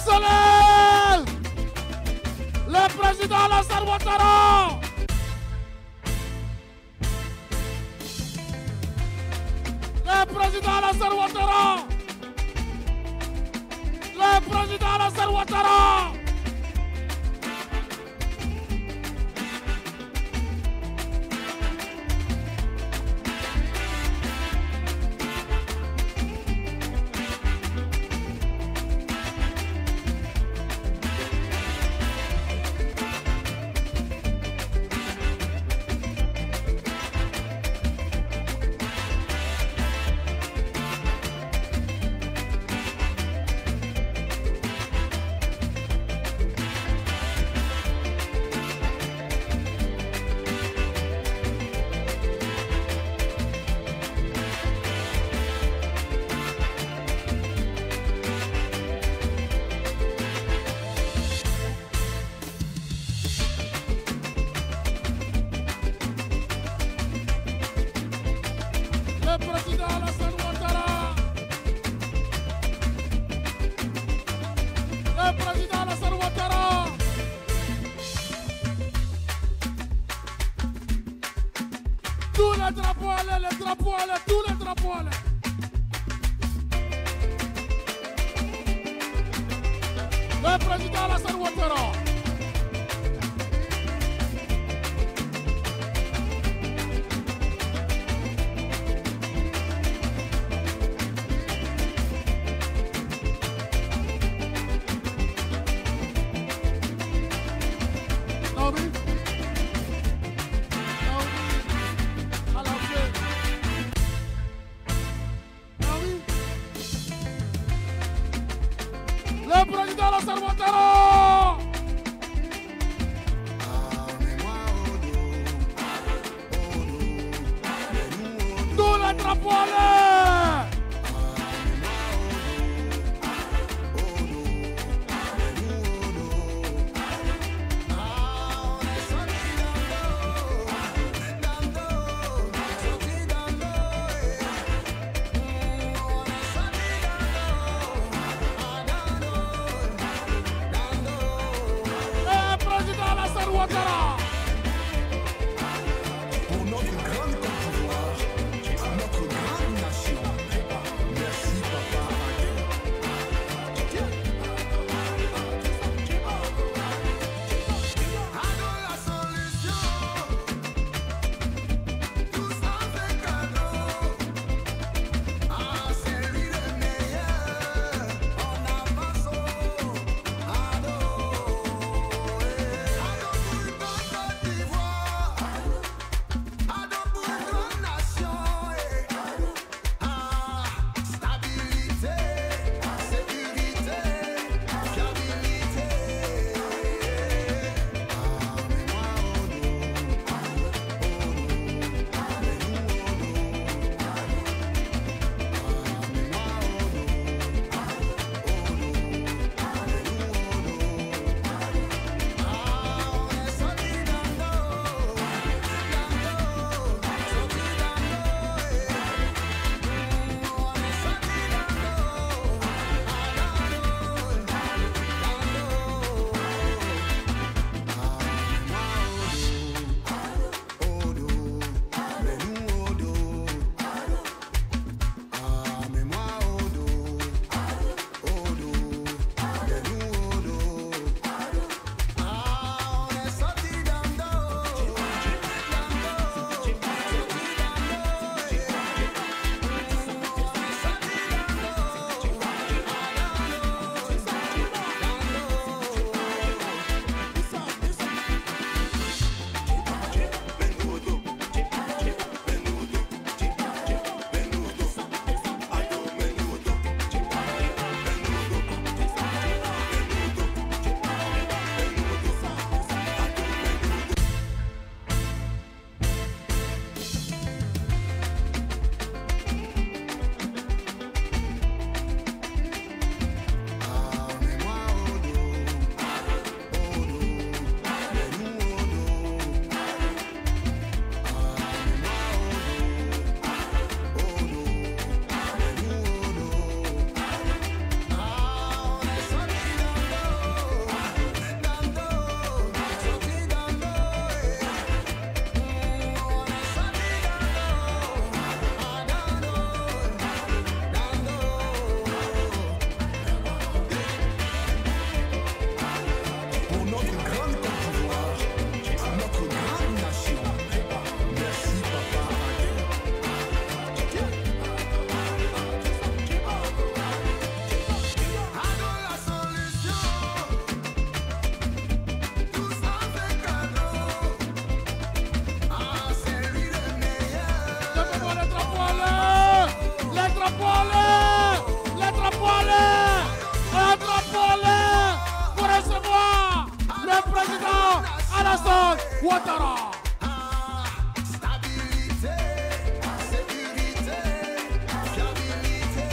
se lève. Le président Alassane Ouattara. Le président Alassane Ouattara. Le président Alassane Ouattara. Le président Alassane Ouattara. Le président Alassane Ouattara. Tous les drapeaux allaient, les drapeaux allaient, tous les drapeaux allaient. Le président Alassane Ouattara. Le président Alassane Ouattara. Tous les drapeaux allaient. Ouattara. Pour notre grande Côte d'Ivoire, pour notre grande nation. Merci papa. Alors la solution, tout ça fait cadeau. Ah, c'est lui le meilleur. On avance à dos. Ado Ouattara. Stabilité, sécurité, fiabilité.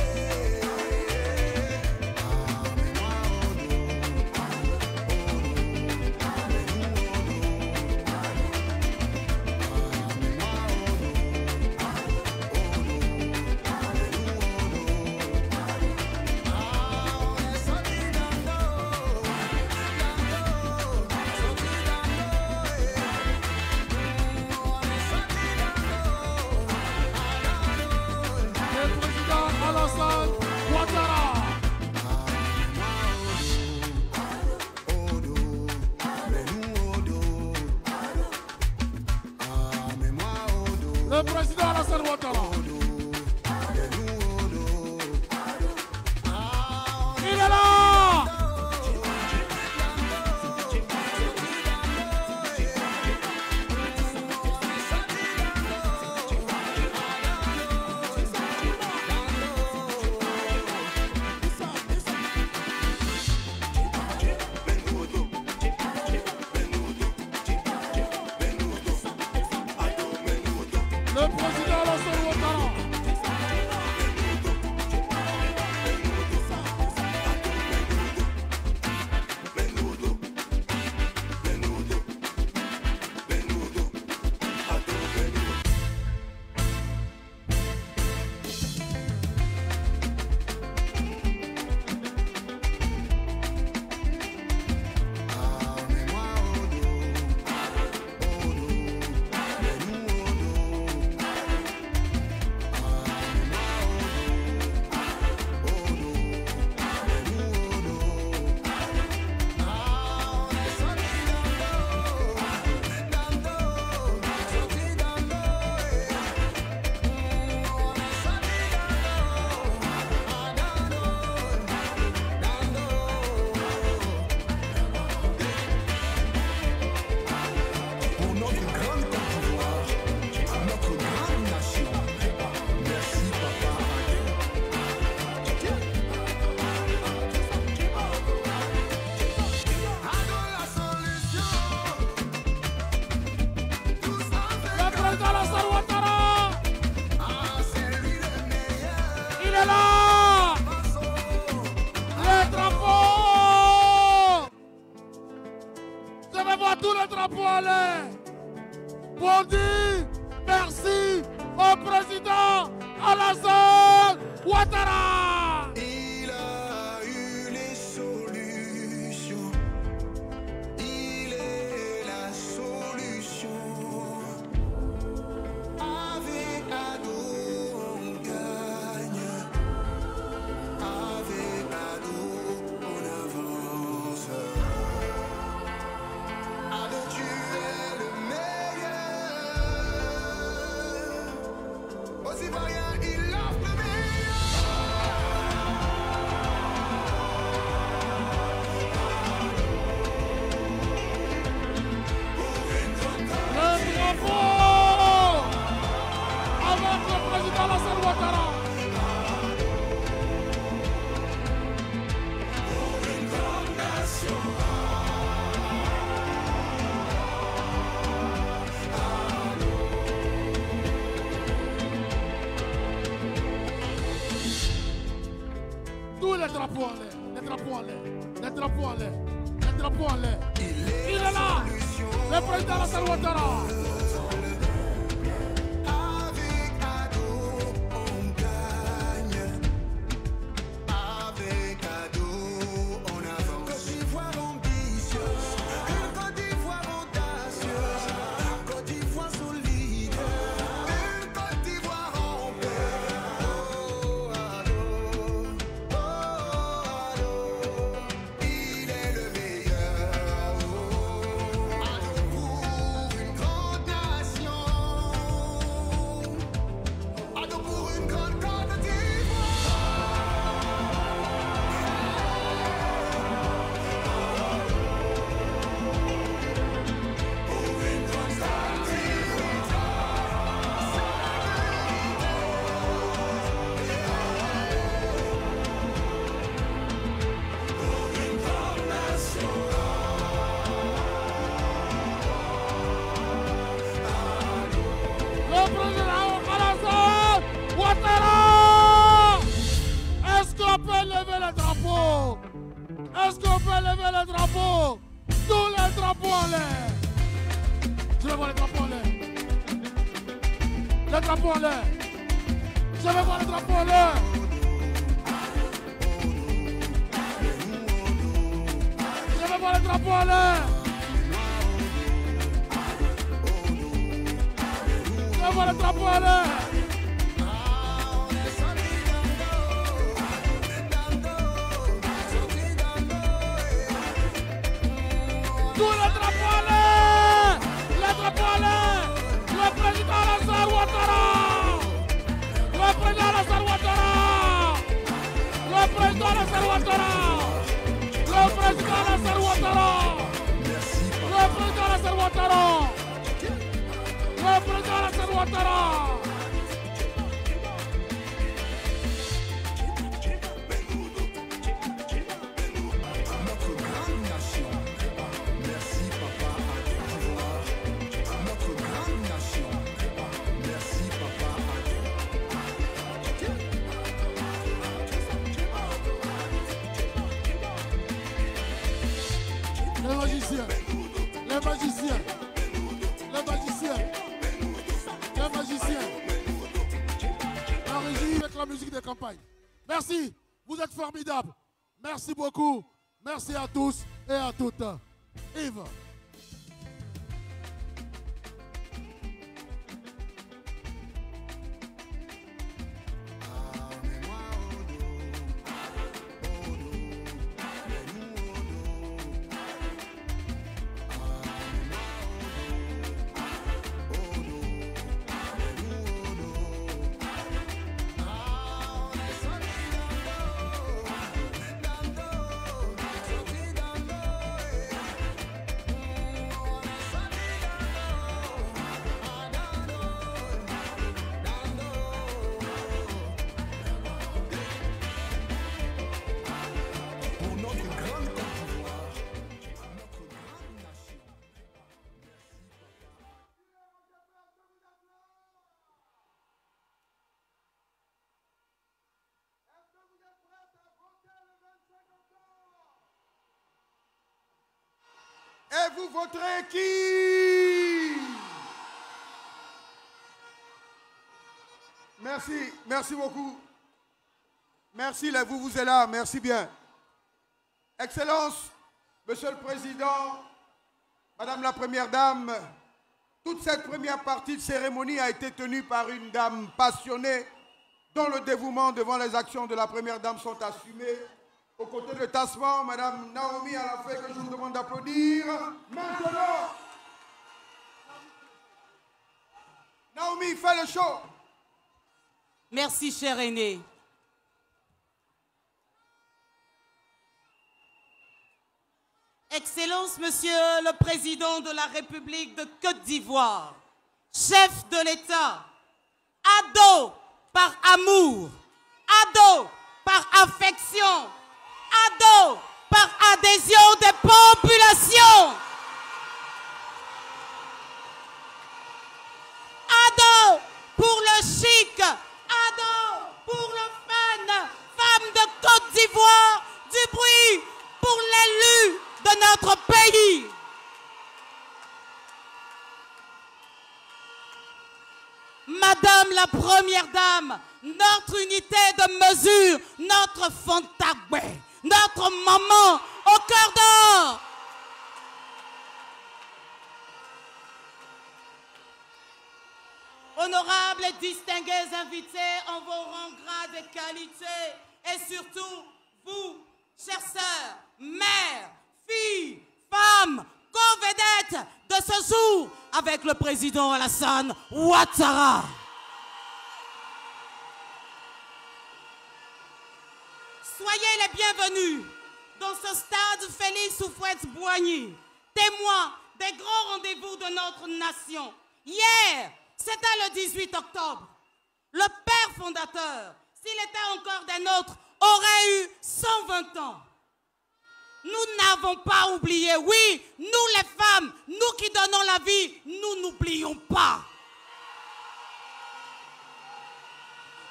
Le président Alassane Ouattara. Il est là. Le président Alassane Ouattara. Il est là. Les drapeaux. Je vais voir tous les drapeaux aller pour dire merci au président Alassane Ouattara. Il a eu les solutions. Il est la solution. Avec Ado, on gagne. Avec Ado, on avance. Ado, tu es le meilleur. Aussi vaillant, il offre le meilleur. Le drapeau avec le président Alassane Ouattara. Tous les drapeaux en l'air, les drapeaux en l'air, les drapeaux en l'air, les drapeaux en l'air. Il est là, le président Alassane Ouattara. Avec Ado, on gagne. Avec Ado, on avance. Côte d'Ivoire ambitieuse, une Côte d'Ivoire audacieuse, Côte d'Ivoire solide, une Côte d'Ivoire en paix. Oh, Ado, il est le meilleur. Ado pour une grande Est-ce qu'on peut lever le drapeau? Tous les drapeaux en l'air. Je veux voir les drapeaux en l'air. Les drapeaux en l'air. Je veux voir les drapeaux en l'air. Je veux voir les drapeaux en l'air. Je veux voir les drapeaux en l'air. Tous les drapeaux en l'air. Les drapeaux en l'air. Le président Alassane Ouattara. Le président Alassane Ouattara. Le président Alassane Ouattara. Le président Alassane Ouattara. Le président Alassane Ouattara. Le président Alassane Ouattara. Les magiciens, les magiciens, les magiciens, les magiciens. La régie avec la musique de campagne. Merci, vous êtes formidables. Merci beaucoup. Merci à tous et à toutes. Yves. Et vous voterez qui? Merci, merci beaucoup. Merci, vous êtes là, merci bien. Excellence, Monsieur le Président, Madame la Première Dame, toute cette première partie de cérémonie a été tenue par une dame passionnée dont le dévouement devant les actions de la Première Dame sont assumés. Aux côtés de tassement, Madame Naomi Alafé, que je vous demande d'applaudir. Maintenant, Naomi, fais le show. Merci, cher aîné. Excellence, Monsieur le Président de la République de Côte d'Ivoire, chef de l'État, ado par amour, ado par affection, ado par adhésion des populations, ado pour le chic, ado pour le fun, femme de Côte d'Ivoire, du bruit pour l'élu de notre pays. Madame la Première Dame, notre unité de mesure, notre Fontagbe, notre maman au cœur d'or. Honorables et distingués invités en vos rangs, grades et qualités, et surtout vous, chères sœurs, mères, filles, femmes, co-vedettes de ce jour avec le président Alassane Ouattara. Soyez les bienvenus dans ce stade Félix Houphouët-Boigny, témoin des grands rendez-vous de notre nation. Hier, c'était le 18 octobre. Le père fondateur, s'il était encore des nôtres, aurait eu 120 ans. Nous n'avons pas oublié, oui, nous les femmes, nous qui donnons la vie, nous n'oublions pas.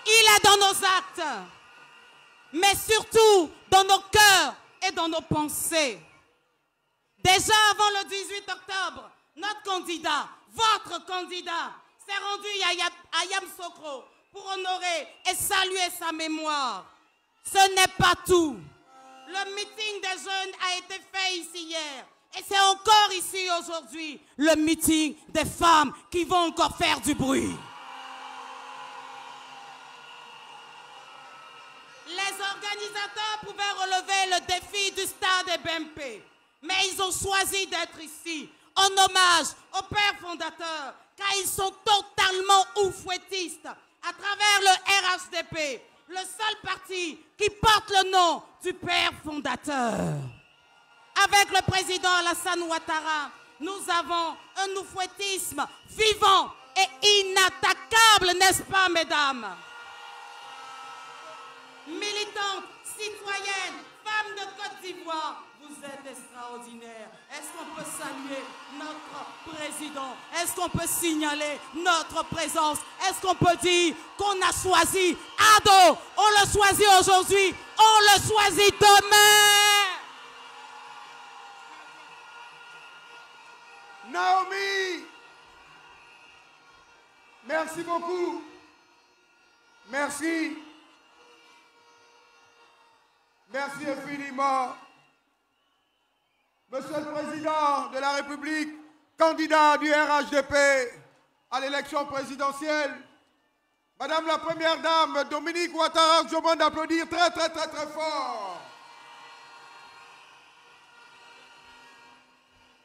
Il est dans nos actes, mais surtout dans nos cœurs et dans nos pensées. Déjà avant le 18 octobre, notre candidat, votre candidat, s'est rendu à Yamoussoukro pour honorer et saluer sa mémoire. Ce n'est pas tout. Le meeting des jeunes a été fait ici hier. Et c'est encore ici aujourd'hui le meeting des femmes qui vont encore faire du bruit. Les organisateurs pouvaient relever le défi du stade BMP. Mais ils ont choisi d'être ici en hommage aux pères fondateurs, car ils sont totalement oufouettistes à travers le RHDP, le seul parti qui porte le nom du père fondateur. Avec le président Alassane Ouattara, nous avons un oufouettisme vivant et inattaquable, n'est-ce pas, mesdames? Militantes, citoyennes, femmes de Côte d'Ivoire, vous êtes extraordinaires. Est-ce qu'on peut saluer notre président? Est-ce qu'on peut signaler notre présence? Est-ce qu'on peut dire qu'on a choisi Ado? On le choisit aujourd'hui, on le choisit demain. Naomi, merci beaucoup. Merci. Merci infiniment. Monsieur le Président de la République, candidat du RHDP à l'élection présidentielle, Madame la Première Dame Dominique Ouattara, je vous demande d'applaudir très fort.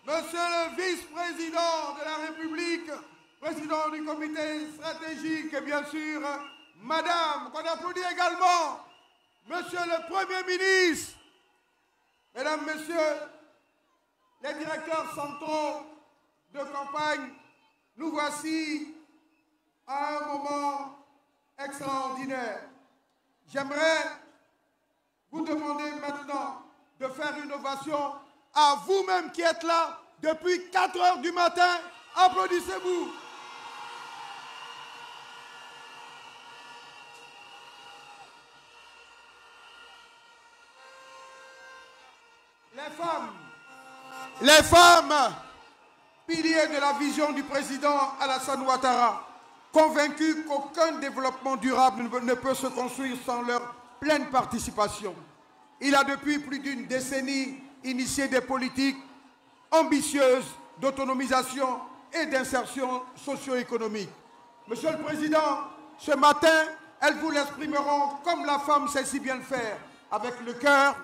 Monsieur le vice-président de la République, président du comité stratégique et bien sûr, Madame, qu'on applaudit également, Monsieur le Premier ministre, Mesdames, Messieurs, les directeurs centraux de campagne, nous voici à un moment extraordinaire. J'aimerais vous demander maintenant de faire une ovation à vous-même qui êtes là depuis 4 heures du matin. Applaudissez-vous. Les femmes, piliers de la vision du président Alassane Ouattara, convaincus qu'aucun développement durable ne peut se construire sans leur pleine participation. Il a depuis plus d'une décennie initié des politiques ambitieuses d'autonomisation et d'insertion socio-économique. Monsieur le Président, ce matin, elles vous l'exprimeront comme la femme sait si bien le faire, avec le cœur,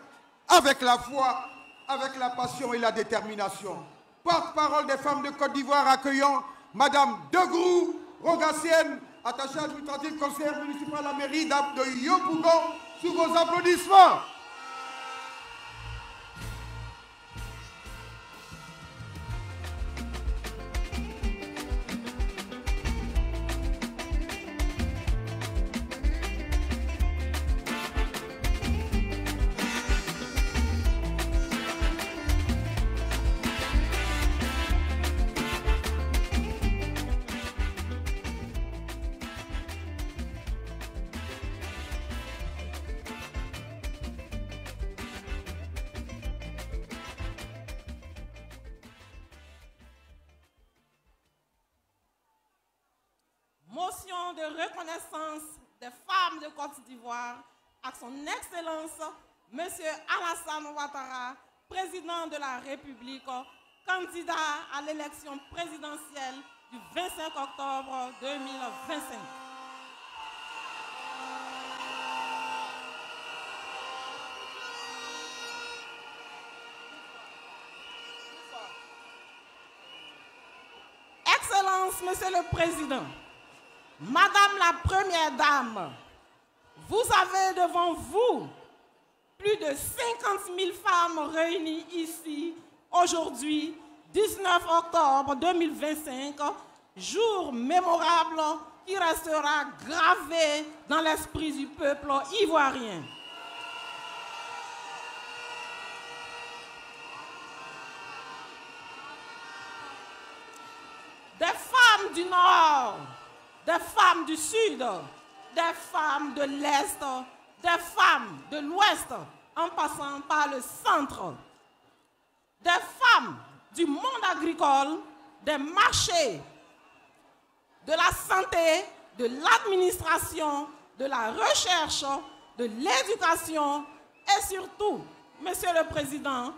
avec la foi, avec la passion et la détermination. Porte-parole des femmes de Côte d'Ivoire accueillant Madame Degrou Rogassienne, attachée administrative conseillère municipale à la mairie de Yopougon, sous vos applaudissements. Motion de reconnaissance des femmes de Côte d'Ivoire à son Excellence, M. Alassane Ouattara, président de la République, candidat à l'élection présidentielle du 25 octobre 2025. Excellence, Monsieur le Président, Madame la Première Dame, vous avez devant vous plus de 50 000 femmes réunies ici aujourd'hui, 19 octobre 2025, jour mémorable qui restera gravé dans l'esprit du peuple ivoirien. Des femmes du Nord, des femmes du Sud, des femmes de l'Est, des femmes de l'Ouest, en passant par le centre. Des femmes du monde agricole, des marchés, de la santé, de l'administration, de la recherche, de l'éducation et surtout, Monsieur le Président,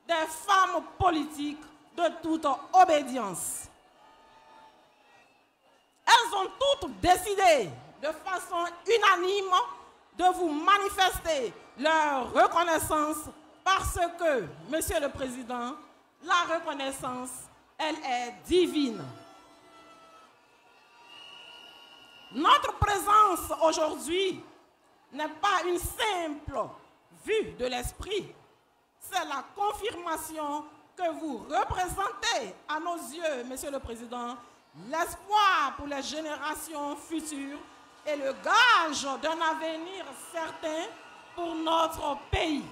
des femmes politiques de toute obédience. Elles ont toutes décidé de façon unanime de vous manifester leur reconnaissance parce que, Monsieur le Président, la reconnaissance, elle est divine. Notre présence aujourd'hui n'est pas une simple vue de l'esprit. C'est la confirmation que vous représentez à nos yeux, Monsieur le Président, l'espoir pour les générations futures et le gage d'un avenir certain pour notre pays.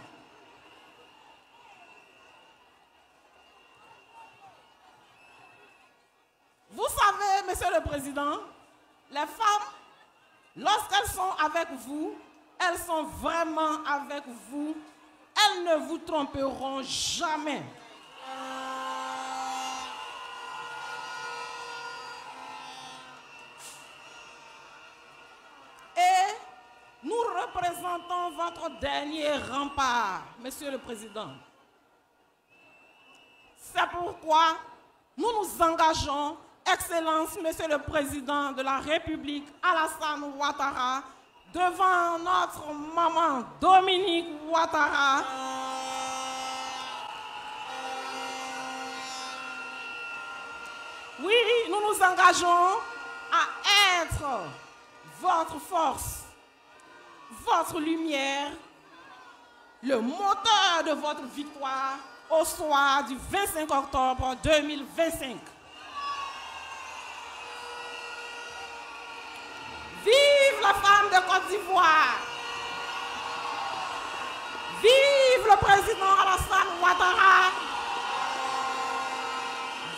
Vous savez, Monsieur le Président, les femmes, lorsqu'elles sont avec vous, elles sont vraiment avec vous. Elles ne vous tromperont jamais. Et nous représentons votre dernier rempart, Monsieur le Président. C'est pourquoi nous nous engageons, Excellence, Monsieur le Président de la République, Alassane Ouattara, devant notre maman Dominique Ouattara, oui, nous nous engageons à être votre force, votre lumière, le moteur de votre victoire au soir du 25 octobre 2025. Vive la femme de Côte d'Ivoire! Vive le président Alassane Ouattara!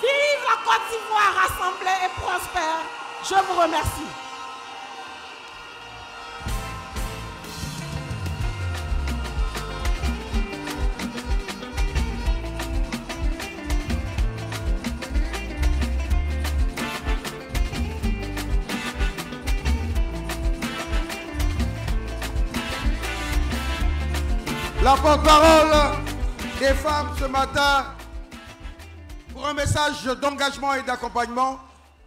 Vive la Côte d'Ivoire rassemblée et prospère! Je vous remercie. La porte-parole des femmes ce matin pour un message d'engagement et d'accompagnement.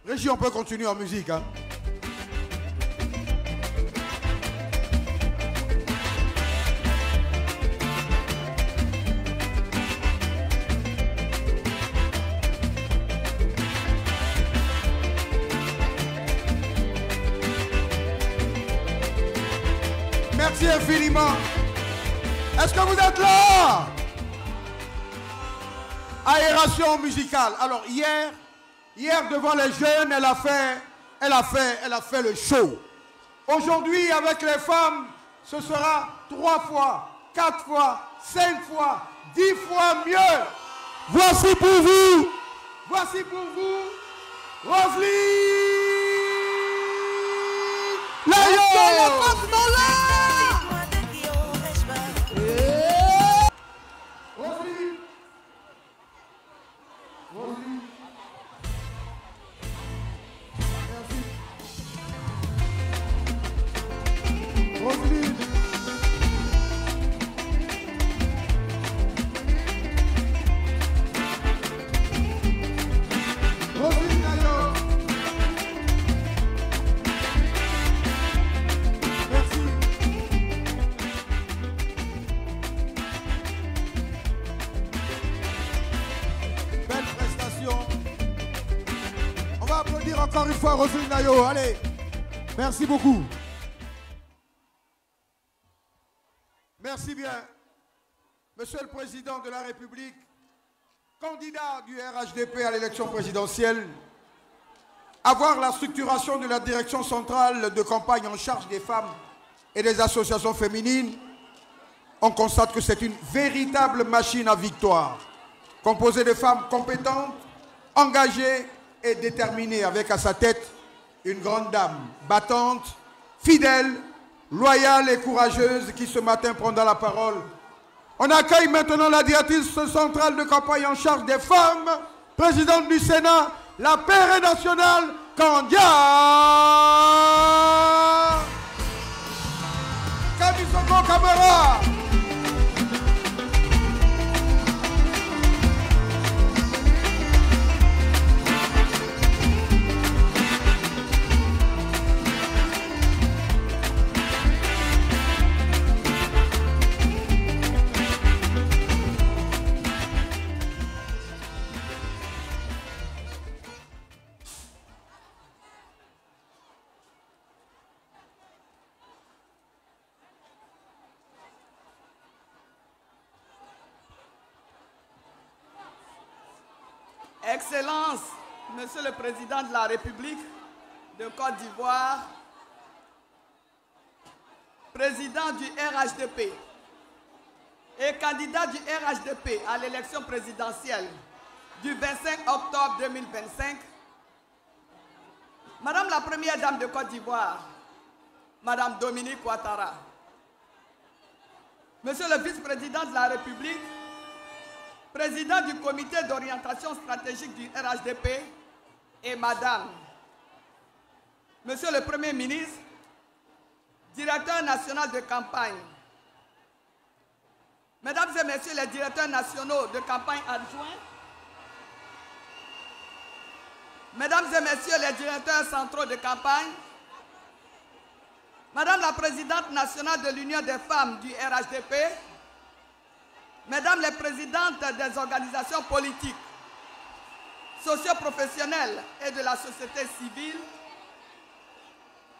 Régie, on peut continuer en musique. Hein. Merci infiniment. Est-ce que vous êtes là? Aération musicale. Alors hier devant les jeunes, elle a fait le show. Aujourd'hui avec les femmes, ce sera 3 fois, 4 fois, 5 fois, 10 fois mieux. Voici pour vous, Roselyne Layo. Encore une fois, Roselyne Layo, allez, merci beaucoup. Merci bien. Monsieur le Président de la République, candidat du RHDP à l'élection présidentielle, avoir la structuration de la direction centrale de campagne en charge des femmes et des associations féminines, on constate que c'est une véritable machine à victoire, composée de femmes compétentes, engagées et déterminée, avec à sa tête une grande dame, battante, fidèle, loyale et courageuse, qui ce matin prendra la parole On accueille maintenant la directrice centrale de campagne en charge des femmes, présidente du Sénat, la père nationale, Kandia Kamisoko Kamara. Excellence, Monsieur le Président de la République de Côte d'Ivoire, Président du RHDP et candidat du RHDP à l'élection présidentielle du 25 octobre 2025, Madame la Première Dame de Côte d'Ivoire, Madame Dominique Ouattara, Monsieur le Vice-président de la République, Président du comité d'orientation stratégique du RHDP et Madame, Monsieur le Premier ministre, Directeur national de campagne, Mesdames et Messieurs les directeurs nationaux de campagne adjoints, Mesdames et Messieurs les directeurs centraux de campagne, Madame la Présidente nationale de l'Union des femmes du RHDP, Mesdames les présidentes des organisations politiques, socio-professionnelles et de la société civile,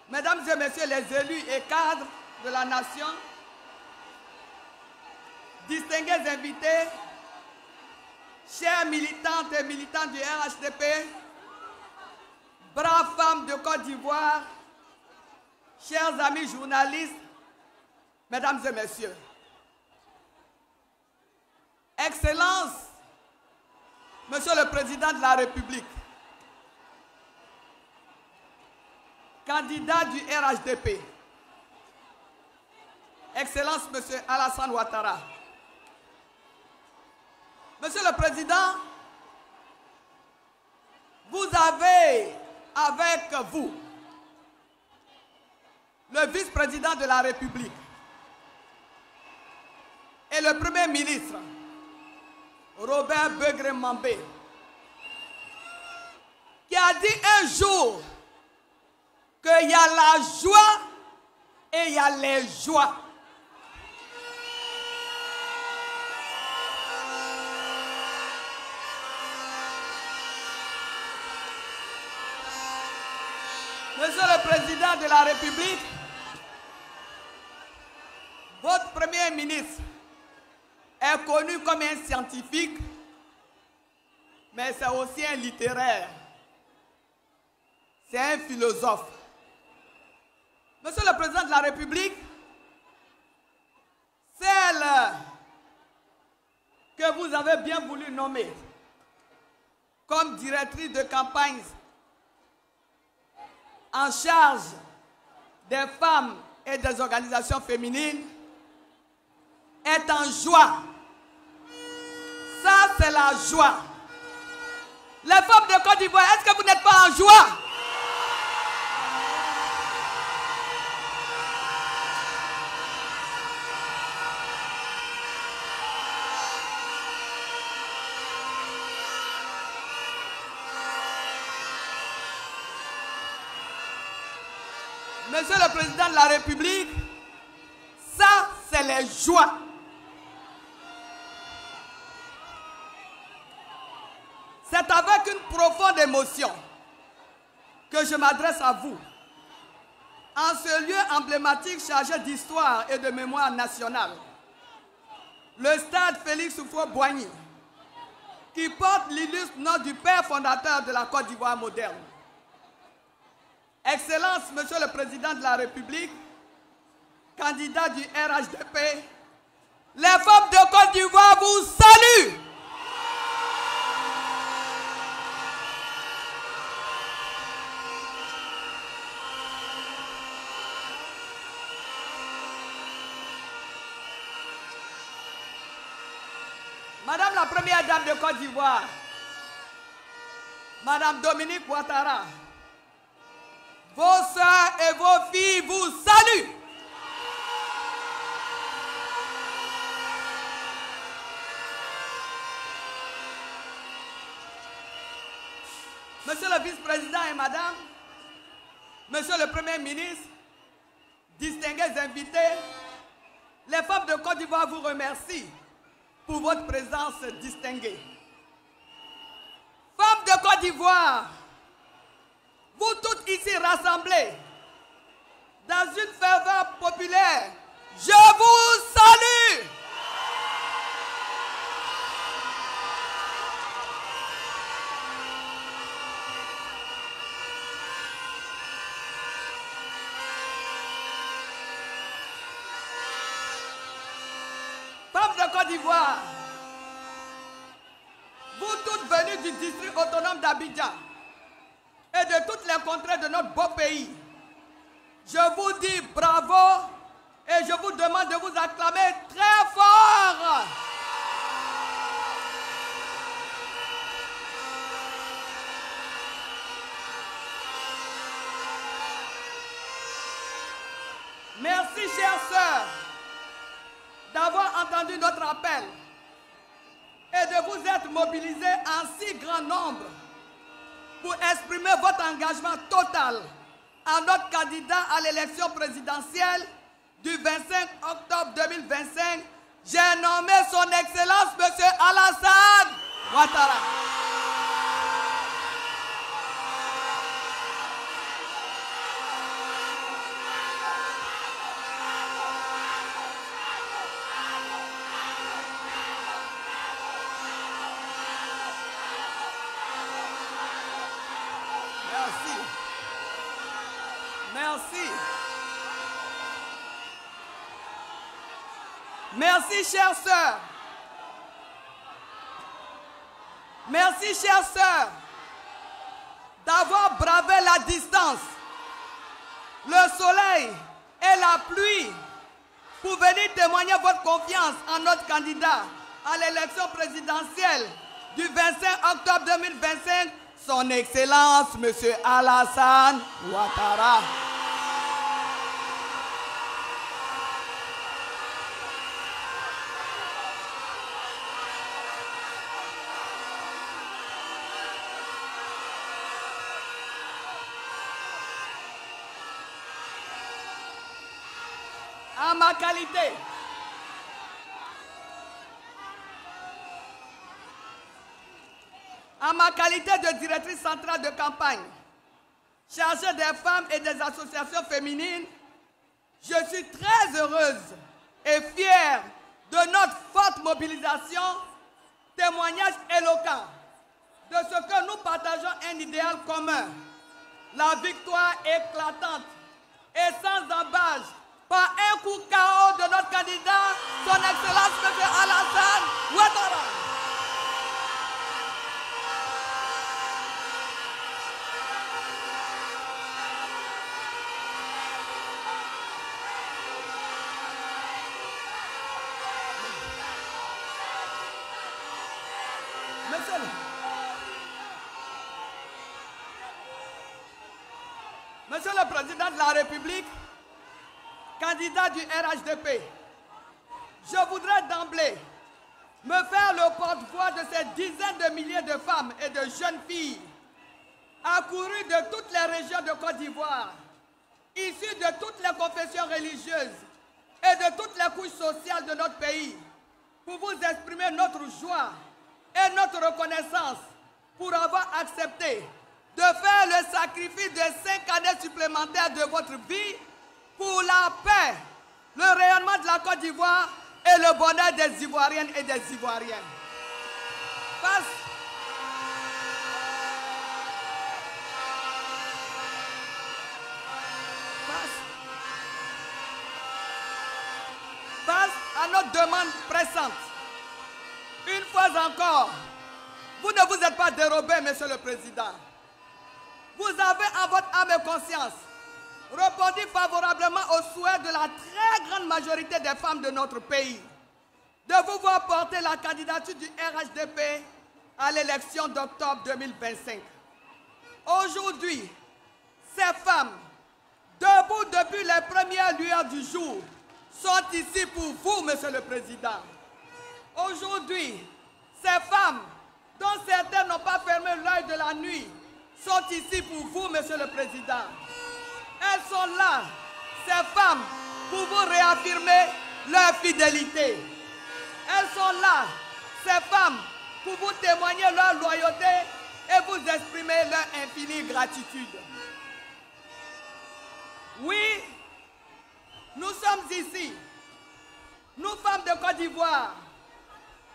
Mesdames et Messieurs les élus et cadres de la nation, distingués invités, chers militantes et militants du RHDP, braves femmes de Côte d'Ivoire, chers amis journalistes, Mesdames et Messieurs, Excellence, Monsieur le Président de la République, candidat du RHDP, Excellence, Monsieur Alassane Ouattara, Monsieur le Président, vous avez avec vous le vice-président de la République et le Premier ministre, Robert Begré-Mambé, qui a dit un jour qu'il y a la joie et il y a les joies. Monsieur le Président de la République, votre Premier ministre est connu comme un scientifique, mais c'est aussi un littéraire. C'est un philosophe. Monsieur le Président de la République, celle que vous avez bien voulu nommer comme directrice de campagne en charge des femmes et des organisations féminines est en joie. Ça, c'est la joie. Les femmes de Côte d'Ivoire, est-ce que vous n'êtes pas en joie? Monsieur le Président de la République, ça, c'est les joies. C'est avec une profonde émotion que je m'adresse à vous, en ce lieu emblématique chargé d'histoire et de mémoire nationale, le stade Félix Houphouët-Boigny, qui porte l'illustre nom du père fondateur de la Côte d'Ivoire moderne. Excellence, Monsieur le Président de la République, candidat du RHDP, les femmes de Côte d'Ivoire vous saluent. Madame la Première Dame de Côte d'Ivoire, Madame Dominique Ouattara, vos soeurs et vos filles vous saluent. Monsieur le vice-président et madame, monsieur le premier ministre, distingués invités, les femmes de Côte d'Ivoire vous remercient pour votre présence distinguée. Femmes de Côte d'Ivoire, vous toutes ici rassemblées, dans une ferveur populaire, je vous salue. Femmes de Côte d'Ivoire, vous toutes venues du district autonome d'Abidjan et de toutes les contrées de notre beau pays, je vous dis bravo et je vous demande de vous acclamer très fort. Merci, chères sœurs, d'avoir entendu notre appel et de vous être mobilisés en si grand nombre pour exprimer votre engagement total à notre candidat à l'élection présidentielle du 25 octobre 2025. J'ai nommé son Excellence M. Alassane Ouattara. Merci. Merci, chères sœurs. Merci, chères sœurs, d'avoir bravé la distance, le soleil et la pluie pour venir témoigner votre confiance en notre candidat à l'élection présidentielle du 25 octobre 2025, son Excellence, M. Alassane Ouattara. En ma qualité de directrice centrale de campagne, chargée des femmes et des associations féminines, je suis très heureuse et fière de notre forte mobilisation, témoignage éloquent de ce que nous partageons un idéal commun, la victoire éclatante et sans embâche par un coup KO de notre candidat, son Excellence M. Alassane Ouattara. Monsieur le Président de la République, candidat du RHDP, je voudrais d'emblée me faire le porte-voix de ces dizaines de milliers de femmes et de jeunes filles accourues de toutes les régions de Côte d'Ivoire, issues de toutes les confessions religieuses et de toutes les couches sociales de notre pays, pour vous exprimer notre joie et notre reconnaissance pour avoir accepté de faire le sacrifice de 5 années supplémentaires de votre vie pour la paix, le rayonnement de la Côte d'Ivoire et le bonheur des Ivoiriennes et des Ivoiriens. Face à notre demande pressante, une fois encore, vous ne vous êtes pas dérobé, Monsieur le Président. Vous avez en votre âme et conscience répondu favorablement aux souhaits de la très grande majorité des femmes de notre pays. de vous voir porter la candidature du RHDP à l'élection d'octobre 2025. Aujourd'hui, ces femmes, debout depuis les premières lueurs du jour, sont ici pour vous, Monsieur le Président. Aujourd'hui, ces femmes, dont certaines n'ont pas fermé l'œil de la nuit, sont ici pour vous, Monsieur le Président. Elles sont là, ces femmes, pour vous réaffirmer leur fidélité. Elles sont là, ces femmes, pour vous témoigner leur loyauté et vous exprimer leur infinie gratitude. Oui, nous sommes ici, nous femmes de Côte d'Ivoire,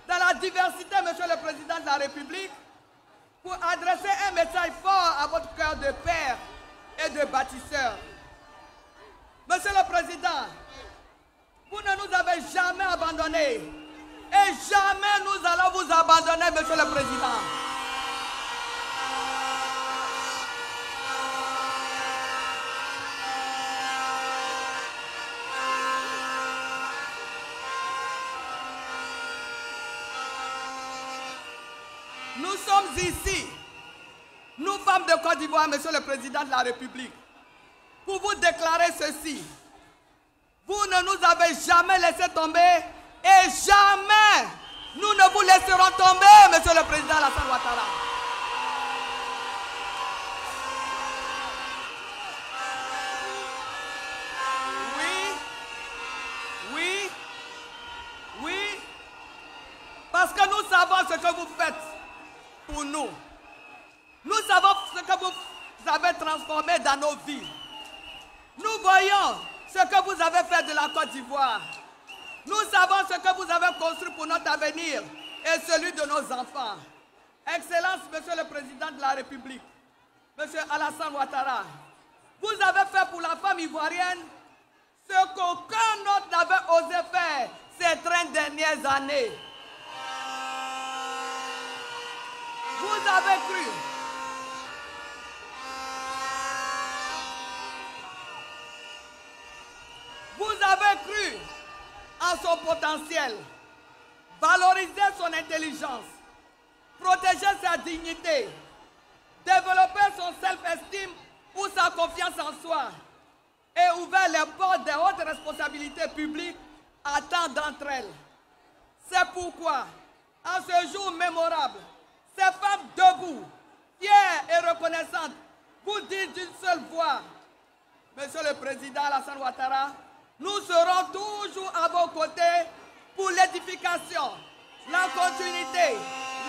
dans la diversité, Monsieur le Président de la République, pour adresser un message fort à votre cœur de père et de bâtisseur. Monsieur le Président, vous ne nous avez jamais abandonnés et jamais nous allons vous abandonner, Monsieur le Président. Nous sommes ici, nous femmes de Côte d'Ivoire, Monsieur le Président de la République, pour vous déclarer ceci. Vous ne nous avez jamais laissé tomber et jamais nous ne vous laisserons tomber, Monsieur le Président Alassane Ouattara. Oui, parce que nous savons ce que vous faites pour nous. Nous savons ce que vous avez transformé dans nos vies. Nous voyons ce que vous avez fait de la Côte d'Ivoire. Nous savons ce que vous avez construit pour notre avenir et celui de nos enfants. Excellence, Monsieur le Président de la République, Monsieur Alassane Ouattara, vous avez fait pour la femme ivoirienne ce qu'aucun autre n'avait osé faire ces 30 dernières années. Vous avez cru. Vous avez cru en son potentiel, valoriser son intelligence, protéger sa dignité, développer son self-esteem ou sa confiance en soi et ouvert les portes des hautes responsabilités publiques à tant d'entre elles. C'est pourquoi, en ce jour mémorable, ces femmes debout, fières et reconnaissantes, vous disent d'une seule voix, Monsieur le Président Alassane Ouattara, nous serons toujours à vos côtés pour l'édification, la continuité,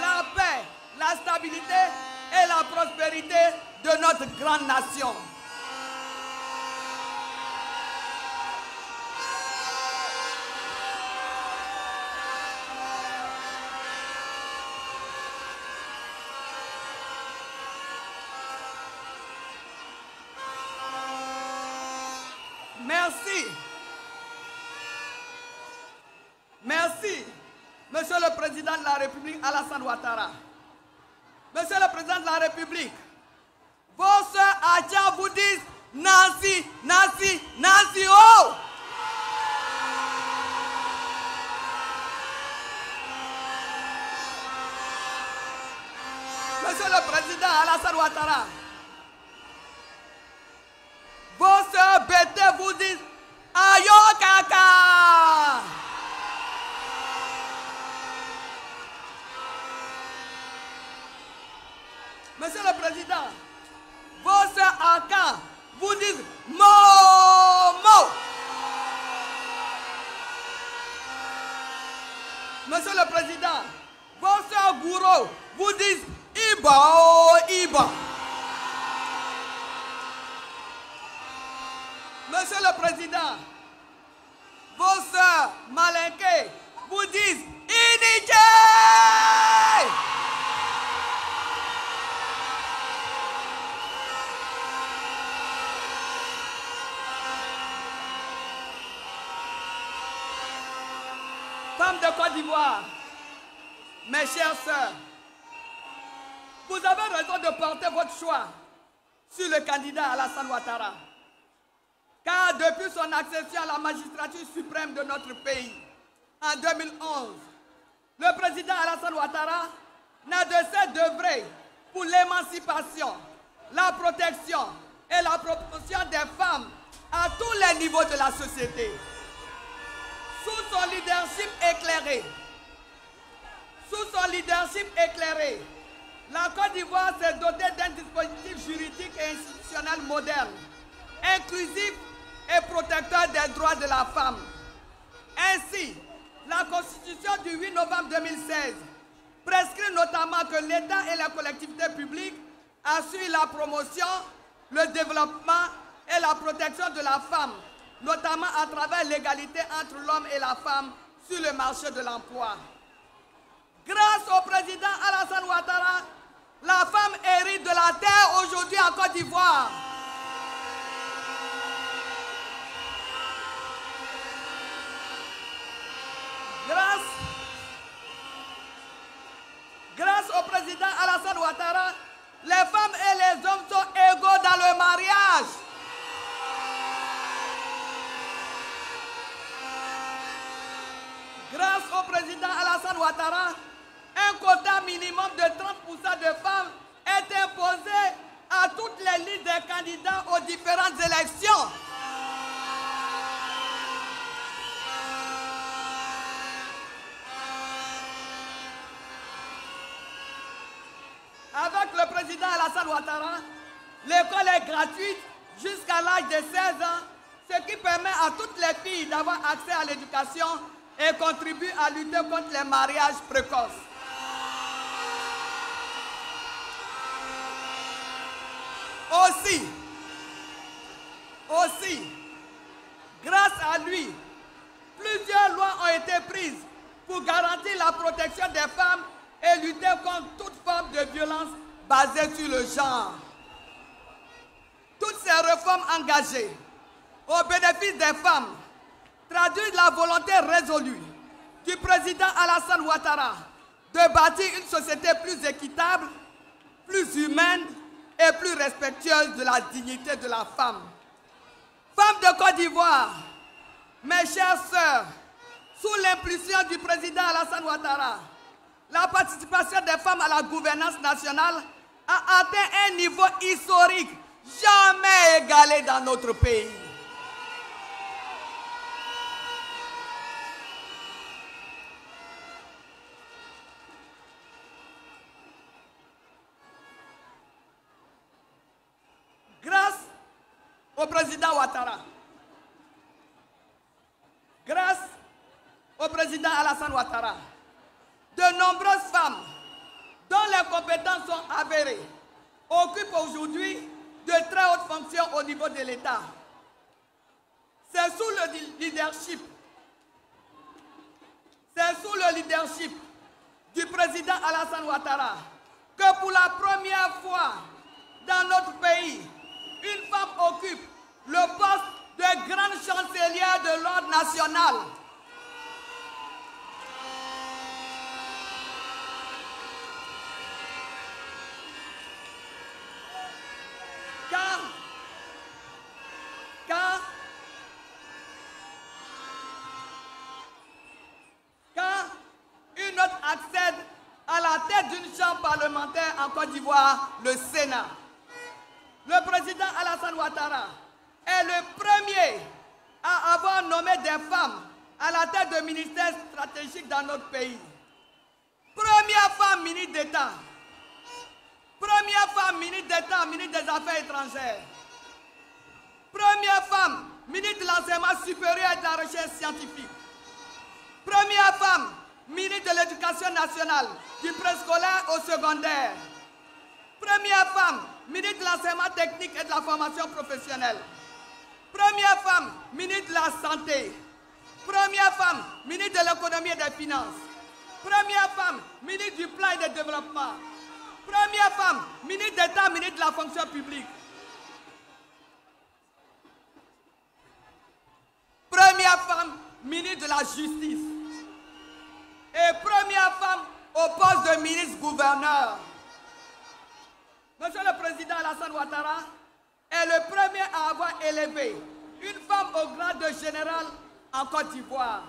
la paix, la stabilité et la prospérité de notre grande nation. Merci. Merci, Monsieur le Président de la République Alassane Ouattara. Monsieur le Président de la République, vos soeurs Adja vous disent Nancy, Nancy, Nancy, oh! Monsieur le Président Alassane Ouattara, vos soeurs Bété vous disent Ayo Kaka! Monsieur le Président, vos soeurs Aka vous disent Momo. Monsieur le Président, vos soeurs Gouro vous disent Iba, oh Iba. Monsieur le Président, vos soeurs Malinké vous disent Inité. Femmes de Côte d'Ivoire, mes chères sœurs, vous avez raison de porter votre choix sur le candidat Alassane Ouattara. Car depuis son accession à la magistrature suprême de notre pays, en 2011, le président Alassane Ouattara n'a de cesse d'œuvrer pour l'émancipation, la protection et la promotion des femmes à tous les niveaux de la société. Sous son leadership éclairé, la Côte d'Ivoire s'est dotée d'un dispositif juridique et institutionnel moderne, inclusif et protecteur des droits de la femme. Ainsi, la Constitution du 8 novembre 2016 prescrit notamment que l'État et la collectivité publique assurent la promotion, le développement et la protection de la femme, notamment à travers l'égalité entre l'homme et la femme sur le marché de l'emploi. Grâce au président Alassane Ouattara, la femme hérite de la terre aujourd'hui en Côte d'Ivoire. Grâce au président Alassane Ouattara, les femmes et les hommes sont égaux dans le mariage. Grâce au président Alassane Ouattara, un quota minimum de 30% de femmes est imposé à toutes les listes des candidats aux différentes élections. Avec le président Alassane Ouattara, l'école est gratuite jusqu'à l'âge de 16 ans, ce qui permet à toutes les filles d'avoir accès à l'éducation et contribue à lutter contre les mariages précoces. Aussi, grâce à lui, plusieurs lois ont été prises pour garantir la protection des femmes et lutter contre toute forme de violence basée sur le genre. Toutes ces réformes engagées au bénéfice des femmes traduisent la volonté résolue du président Alassane Ouattara de bâtir une société plus équitable, plus humaine et plus respectueuse de la dignité de la femme. Femmes de Côte d'Ivoire, mes chères sœurs, sous l'impulsion du président Alassane Ouattara, la participation des femmes à la gouvernance nationale a atteint un niveau historique jamais égalé dans notre pays. Grâce au président Ouattara, grâce au président Alassane Ouattara, de nombreuses femmes dont les compétences sont avérées occupent aujourd'hui de très hautes fonctions au niveau de l'État. C'est sous le leadership du président Alassane Ouattara que pour la première fois dans notre pays, une femme occupe le poste de grande chancelière de l'ordre national. Quand une autre accède à la tête d'une chambre parlementaire en Côte d'Ivoire, le Sénat, le président Alassane Ouattara est le premier à avoir nommé des femmes à la tête de ministères stratégiques dans notre pays. Première femme ministre d'État. Première femme ministre d'État, ministre des Affaires étrangères. Première femme ministre de l'Enseignement supérieur et de la Recherche scientifique. Première femme ministre de l'Éducation nationale, du préscolaire au secondaire. Première femme ministre de l'Enseignement technique et de la formation professionnelle. Première femme ministre de la Santé. Première femme ministre de l'Économie et des Finances. Première femme ministre du Plan et du Développement. Première femme ministre d'État, ministre de la Fonction publique. Première femme ministre de la Justice. Et première femme au poste de ministre-gouverneur. Monsieur le Président Alassane Ouattara est le premier à avoir élevé une femme au grade de général en Côte d'Ivoire.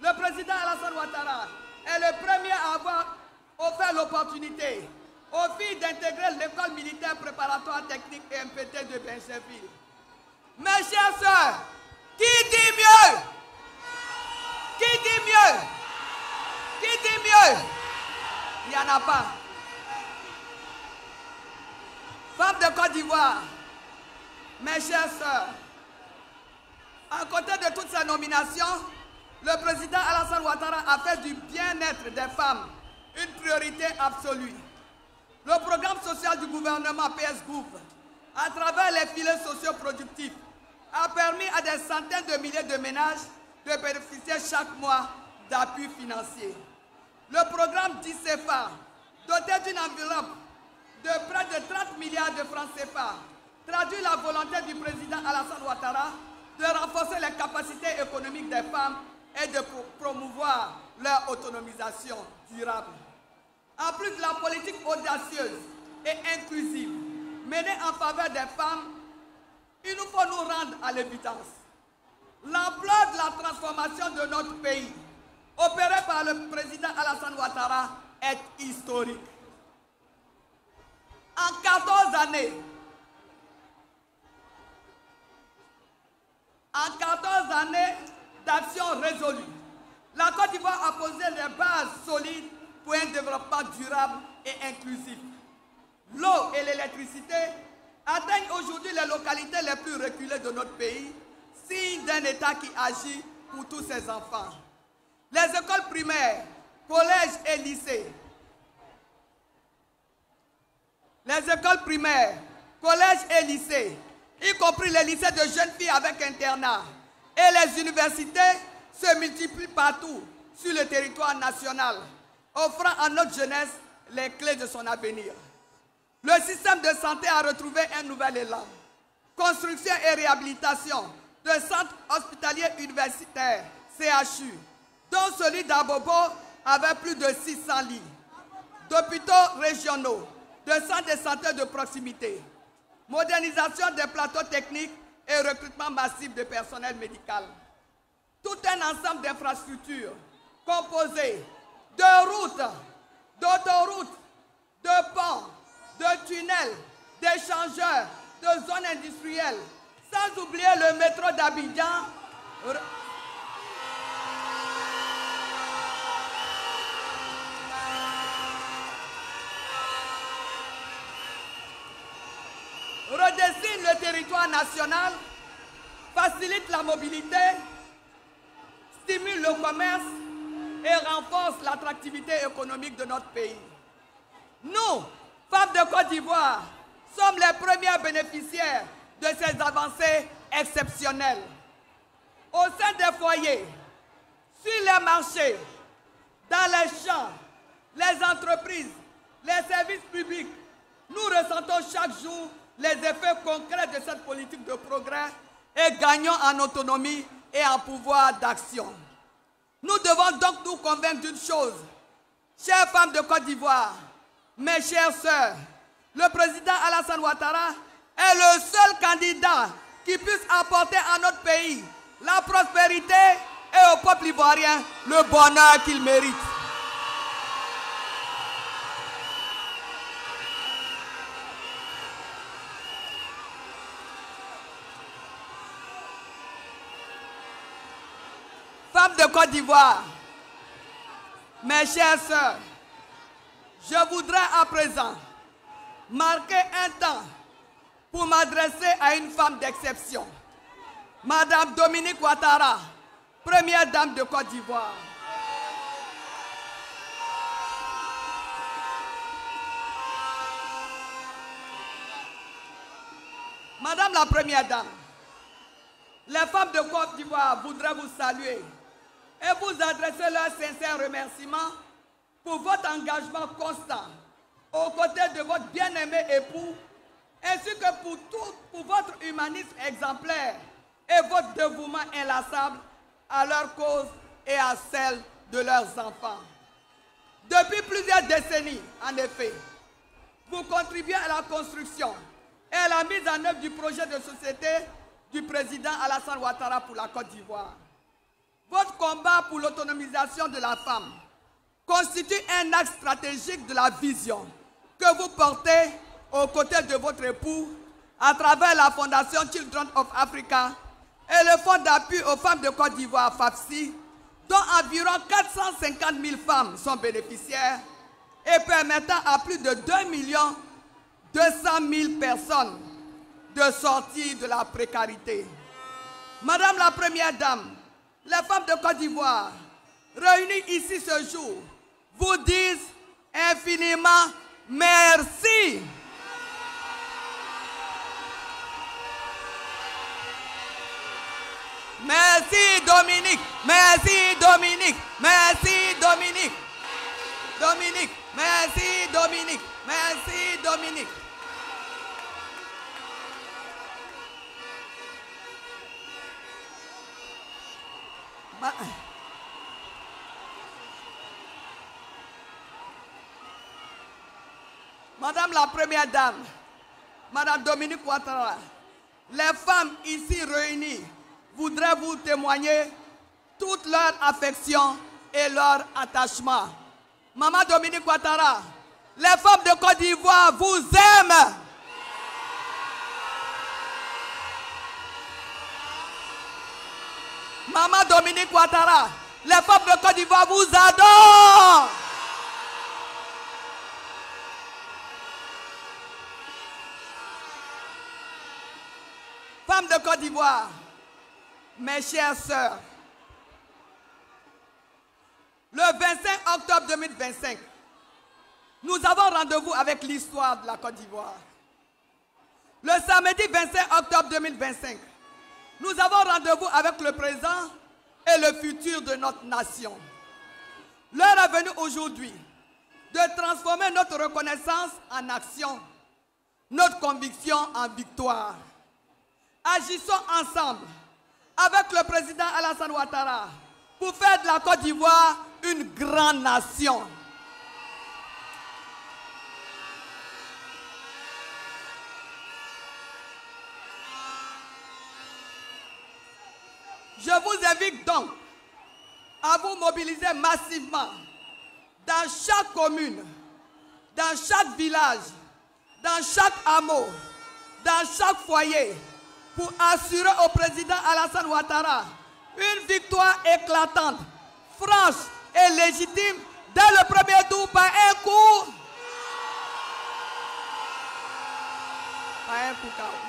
le président Alassane Ouattara est le premier à avoir offert l'opportunité aux filles d'intégrer l'école militaire préparatoire technique et MPT de Bencheville. Mes chers sœurs, qui dit mieux? Qui dit mieux? Qui dit mieux? Il n'y en a pas. Femmes de Côte d'Ivoire, mes chères sœurs, à côté de toutes ces nominations, le président Alassane Ouattara a fait du bien-être des femmes une priorité absolue. Le programme social du gouvernement PS Group, à travers les filets sociaux productifs, a permis à des centaines de milliers de ménages de bénéficier chaque mois d'appui financier. Le programme DICEFA, doté d'une enveloppe de près de 30 milliards de francs CFA, traduit la volonté du président Alassane Ouattara de renforcer les capacités économiques des femmes et de promouvoir leur autonomisation durable. En plus de la politique audacieuse et inclusive menée en faveur des femmes, il nous faut nous rendre à l'évidence. L'ampleur de la transformation de notre pays, opérée par le président Alassane Ouattara, est historique. En 14 années d'action résolue, la Côte d'Ivoire a posé les bases solides pour un développement durable et inclusif. L'eau et l'électricité atteignent aujourd'hui les localités les plus reculées de notre pays, signe d'un État qui agit pour tous ses enfants. Les écoles primaires, collèges et lycées, y compris les lycées de jeunes filles avec internat, et les universités se multiplient partout sur le territoire national, offrant à notre jeunesse les clés de son avenir. Le système de santé a retrouvé un nouvel élan. Construction et réhabilitation de centres hospitaliers universitaires, CHU, dont celui d'Abobo avec plus de 600 lits, d'hôpitaux régionaux, de centres de santé de proximité, modernisation des plateaux techniques et recrutement massif de personnel médical. Tout un ensemble d'infrastructures composées de routes, d'autoroutes, de ponts, de tunnels, d'échangeurs, de zones industrielles, sans oublier le métro d'Abidjan. Redessine le territoire national, facilite la mobilité, stimule le commerce et renforce l'attractivité économique de notre pays. Nous, femmes de Côte d'Ivoire, sommes les premières bénéficiaires de ces avancées exceptionnelles. Au sein des foyers, sur les marchés, dans les champs, les entreprises, les services publics, nous ressentons chaque jour les effets concrets de cette politique de progrès et gagnons en autonomie et en pouvoir d'action. Nous devons donc nous convaincre d'une chose. Chères femmes de Côte d'Ivoire, mes chères sœurs, le président Alassane Ouattara est le seul candidat qui puisse apporter à notre pays la prospérité et au peuple ivoirien le bonheur qu'il mérite. Femmes de Côte d'Ivoire, mes chères sœurs, je voudrais à présent marquer un temps pour m'adresser à une femme d'exception, Madame Dominique Ouattara, première dame de Côte d'Ivoire. Madame la première dame, les femmes de Côte d'Ivoire voudraient vous saluer et vous adresser leurs sincères remerciements pour votre engagement constant aux côtés de votre bien-aimé époux, ainsi que pour votre humanisme exemplaire et votre dévouement inlassable à leur cause et à celle de leurs enfants. Depuis plusieurs décennies, en effet, vous contribuez à la construction et à la mise en œuvre du projet de société du président Alassane Ouattara pour la Côte d'Ivoire. votre combat pour l'autonomisation de la femme constitue un axe stratégique de la vision que vous portez aux côtés de votre époux à travers la Fondation Children of Africa et le Fonds d'appui aux femmes de Côte d'Ivoire, FAFSI, dont environ 450 000 femmes sont bénéficiaires et permettant à plus de 2 200 000 personnes de sortir de la précarité. Madame la Première Dame, les femmes de Côte d'Ivoire réunies ici ce jour vous disent infiniment merci. Merci Dominique, merci Dominique, merci Dominique. Dominique, merci Dominique, merci Dominique. Madame la Première Dame, Madame Dominique Ouattara, les femmes ici réunies voudraient vous témoigner toute leur affection et leur attachement. Maman Dominique Ouattara, les femmes de Côte d'Ivoire vous aiment. Maman Dominique Ouattara, les femmes de Côte d'Ivoire vous adorent. Femmes de Côte d'Ivoire, mes chères sœurs, le 25 octobre 2025, nous avons rendez-vous avec l'histoire de la Côte d'Ivoire. Le samedi 25 octobre 2025, nous avons rendez-vous avec le présent et le futur de notre nation. L'heure est venue aujourd'hui de transformer notre reconnaissance en action, notre conviction en victoire. Agissons ensemble avec le président Alassane Ouattara pour faire de la Côte d'Ivoire une grande nation. Je vous invite donc à vous mobiliser massivement dans chaque commune, dans chaque village, dans chaque hameau, dans chaque foyer, pour assurer au président Alassane Ouattara une victoire éclatante, franche et légitime dès le premier tour par un coup. Par un coup KO.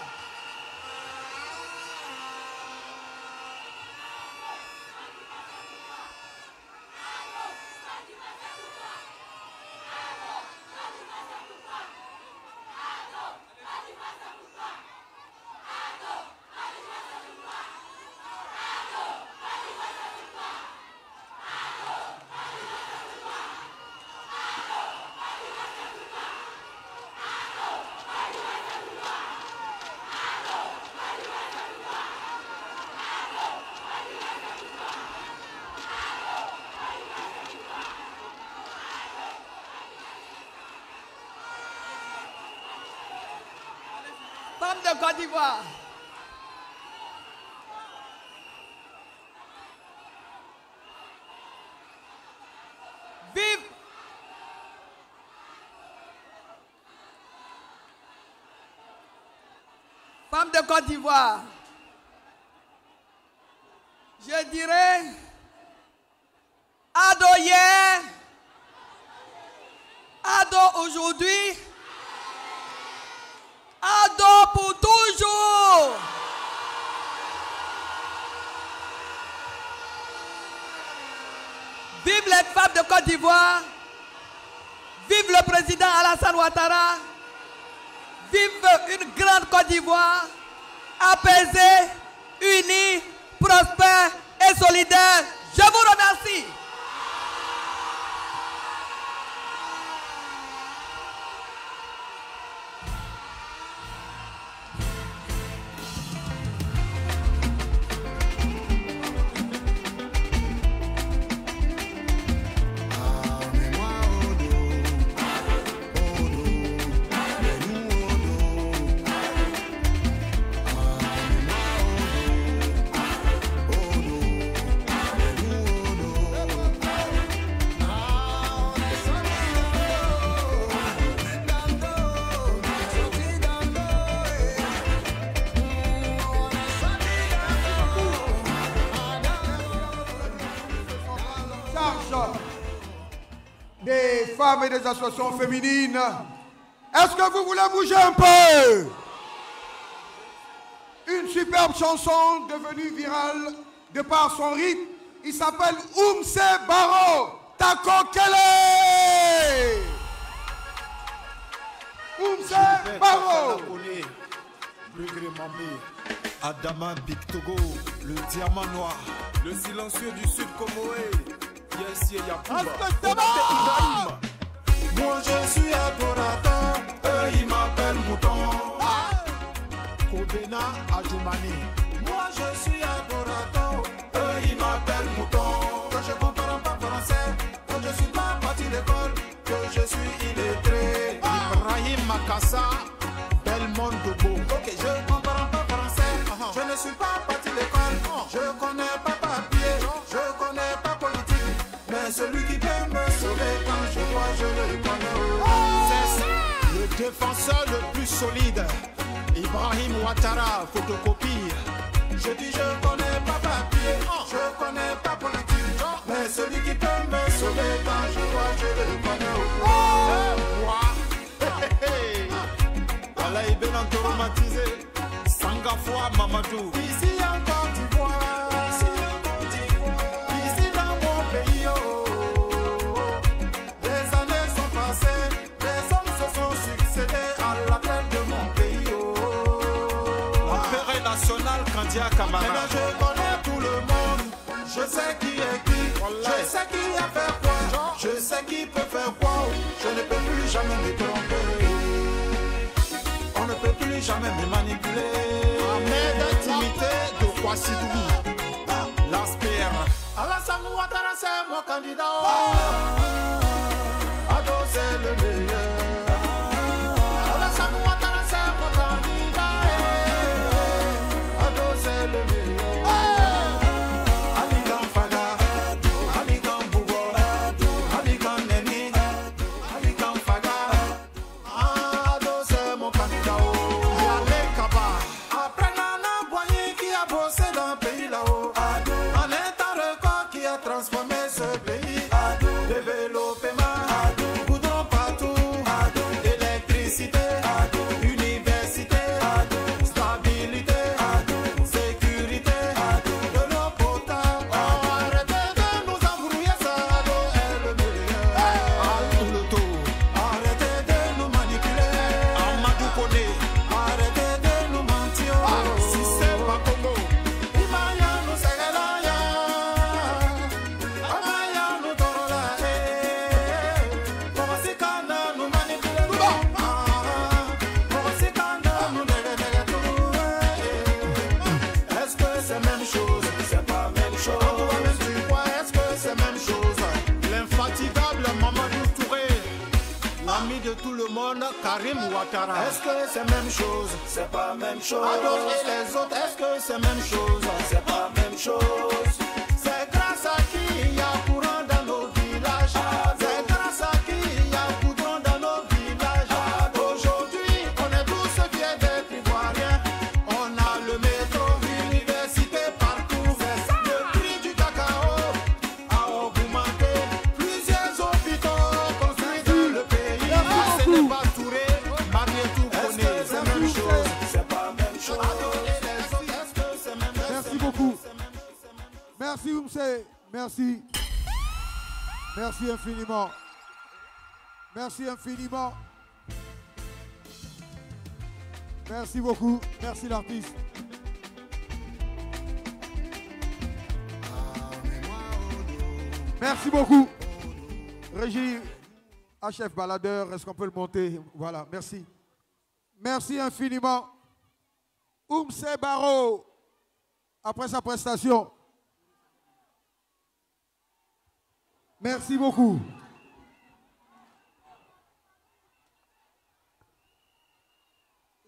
Femmes de Côte d'Ivoire, vive femmes de Côte d'Ivoire, je dirais ado hier, ado aujourd'hui, ado pour toujours. Vive les femmes de Côte d'Ivoire, vive le président Alassane Ouattara, vive une grande Côte d'Ivoire, apaisée, unie, prospère et solidaire. Je vous remercie. femmes et des associations féminines. Est-ce que vous voulez bouger un peu? Une superbe chanson devenue virale de par son rythme. Il s'appelle Oumse Baro Tako Kele. Oumse Baro. Adama Big Togo, le diamant noir, le silencieux du sud Comoé. Yes, Yakuba. Moi je suis adorateur, eux ils m'appellent mouton. Kobena Adjoumani. Moi je suis adorateur, eux ils m'appellent mouton. Quand je comprends pas français, quand je suis pas parti d'école, que je suis illettré. Ibrahim Makassa, Belmont Dobo. Ok, je comprends pas français, je ne suis pas parti d'école, je connais pas papier, je connais pas politique, mais celui qui peut me sauver quand je dois, je le connais. C'est ça, le défenseur le plus solide, Ibrahim Ouattara, photocopie. Je dis je connais pas papier, je connais pas politique, mais celui qui peut me sauver quand je dois, je le connais. Voilà, il est traumatisé. Sangafoua Mamadou. Ici en Côte d'Ivoire, ici dans mon pays, les années sont passées, les hommes se sont succédés à la tête de mon pays. L'affaire nationale Kandia Kamara. Maintenant je connais tout le monde, je sais qui est qui, je sais qui a fait quoi, je sais qui peut faire quoi, je ne peux plus jamais me tromper. On ne peut plus jamais me manipuler. Ahmed Timité de Kwasidougou. L'Aspire. Alassane Ouattara c'est mon candidat. Ado c'est le meilleur. Alassane Ouattara c'est mon candidat. Ado c'est le meilleur. Aligan Faga, Aligan Bougo, Aligan Neni, Aligan Faga. Ado c'est mon candidat. Yale Kaba. Après Nana Boigny qui a bossé dans le pays là-haut, en état record qui a transformé ce pays, développement, goudron partout, électricité, université, stabilité, sécurité, de l'eau potable. Arrêtez de nous embrouiller, ça est le meilleur. Arrêtez de nous manipuler, Amadou Kone. arrêtez de nous mentir. Si c'est pas Congo. Imaya nous segalaya, Amaya nous torola, Morasikana nous manipule, Morasikana nous nègre tout. Est-ce que c'est même chose? C'est pas même chose. Toi-même tu crois, est-ce que c'est même chose? L'infatigable Mamadou Touré. L'ami de tout le monde, Karim Ouattara. Est-ce que c'est même chose? C'est pas même chose. Ados et les autres, est-ce que c'est même chose? C'est pas même chose. C'est grâce à qui il y a courant dans nos villages. C'est grâce à qui il y a courant dans nos villages. Aujourd'hui, on est tous fiers d'être ivoiriens. On a le métro, l'université partout. Le prix du cacao a augmenté. Plusieurs hôpitaux construits dans le pays. Ce n'est pas Touré, Marietou Est-ce Kone. que c'est même chose? C'est pas même chose. Est-ce que c'est même chose? Merci beaucoup. Merci Oumse. Merci. Merci infiniment. Merci infiniment. Merci beaucoup. Merci l'artiste. Merci beaucoup. Régie, chef baladeur, est-ce qu'on peut le monter? Voilà, merci. Merci infiniment. Oumse Baro, après sa prestation. Merci beaucoup.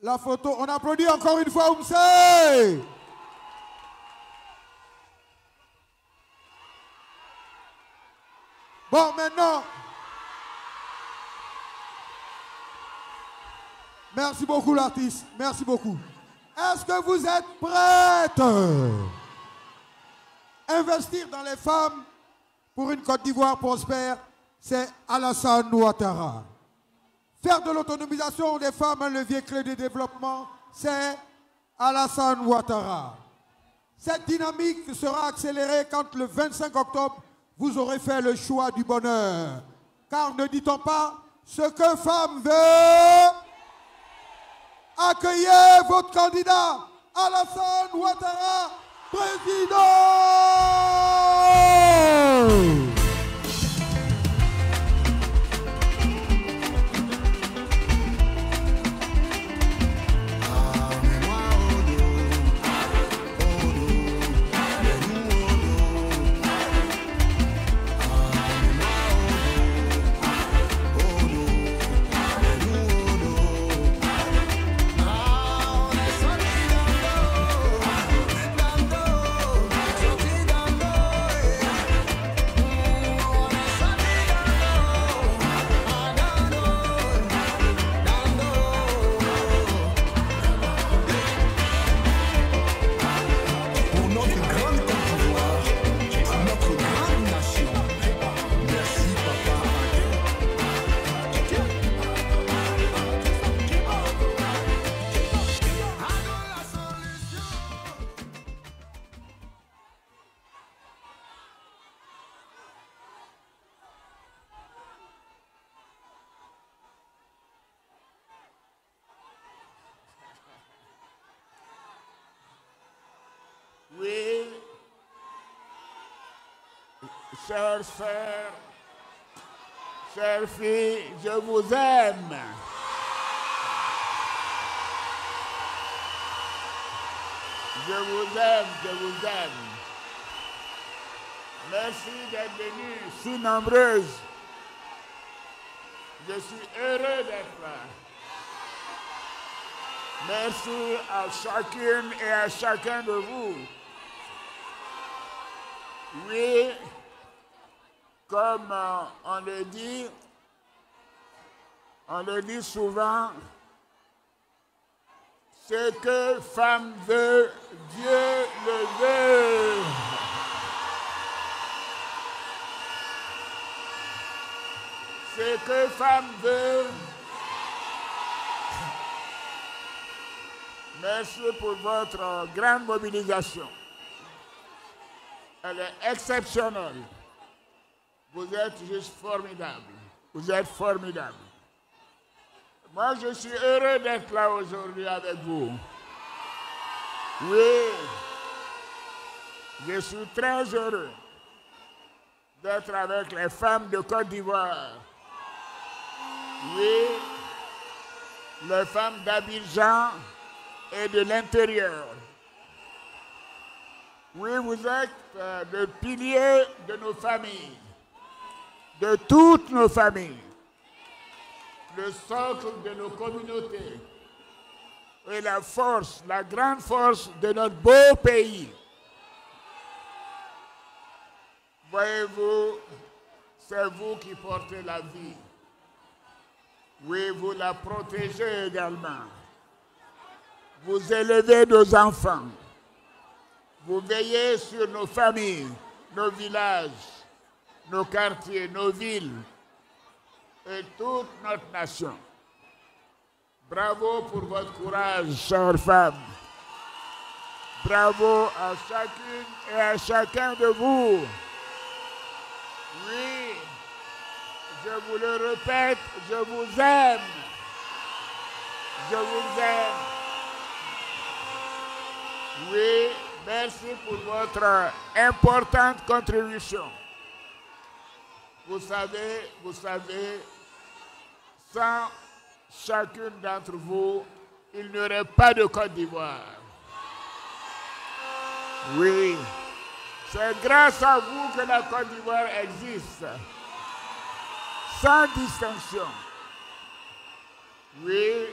La photo, on applaudit encore une fois Oumse. Bon, maintenant. Merci beaucoup l'artiste, merci beaucoup. Est-ce que vous êtes prêtes? Investir dans les femmes pour une Côte d'Ivoire prospère, c'est Alassane Ouattara. Faire de l'autonomisation des femmes un levier clé de développement, c'est Alassane Ouattara. Cette dynamique sera accélérée quand le 25 octobre, vous aurez fait le choix du bonheur. Car ne dit-on pas, ce que femme veut, accueillez votre candidat, Alassane Ouattara, président. Oui, chères sœurs, chères filles, je vous aime. Je vous aime, je vous aime. Merci d'être venues si nombreuses. Je suis heureux d'être là. Merci à chacune et à chacun de vous. Oui, comme on le dit souvent, ce que femme veut, Dieu le veut. Ce que femme veut. Merci pour votre grande mobilisation. Elle est exceptionnelle. Vous êtes juste formidables. Vous êtes formidables. Moi, je suis heureux d'être là aujourd'hui avec vous. Oui, je suis très heureux d'être avec les femmes de Côte d'Ivoire. Oui, les femmes d'Abidjan et de l'intérieur. Oui, vous êtes le pilier de nos familles, de toutes nos familles, le socle de nos communautés et la force, la grande force de notre beau pays. Voyez-vous, c'est vous qui portez la vie. Oui, vous la protégez également. Vous élevez nos enfants. Vous veillez sur nos familles, nos villages, nos quartiers, nos villes et toute notre nation. Bravo pour votre courage, chères femmes. Bravo à chacune et à chacun de vous. Oui, je vous le répète, je vous aime. Je vous aime. Oui, merci pour votre importante contribution. Vous savez, sans chacune d'entre vous, il n'y aurait pas de Côte d'Ivoire. Oui, c'est grâce à vous que la Côte d'Ivoire existe, sans distinction. Oui,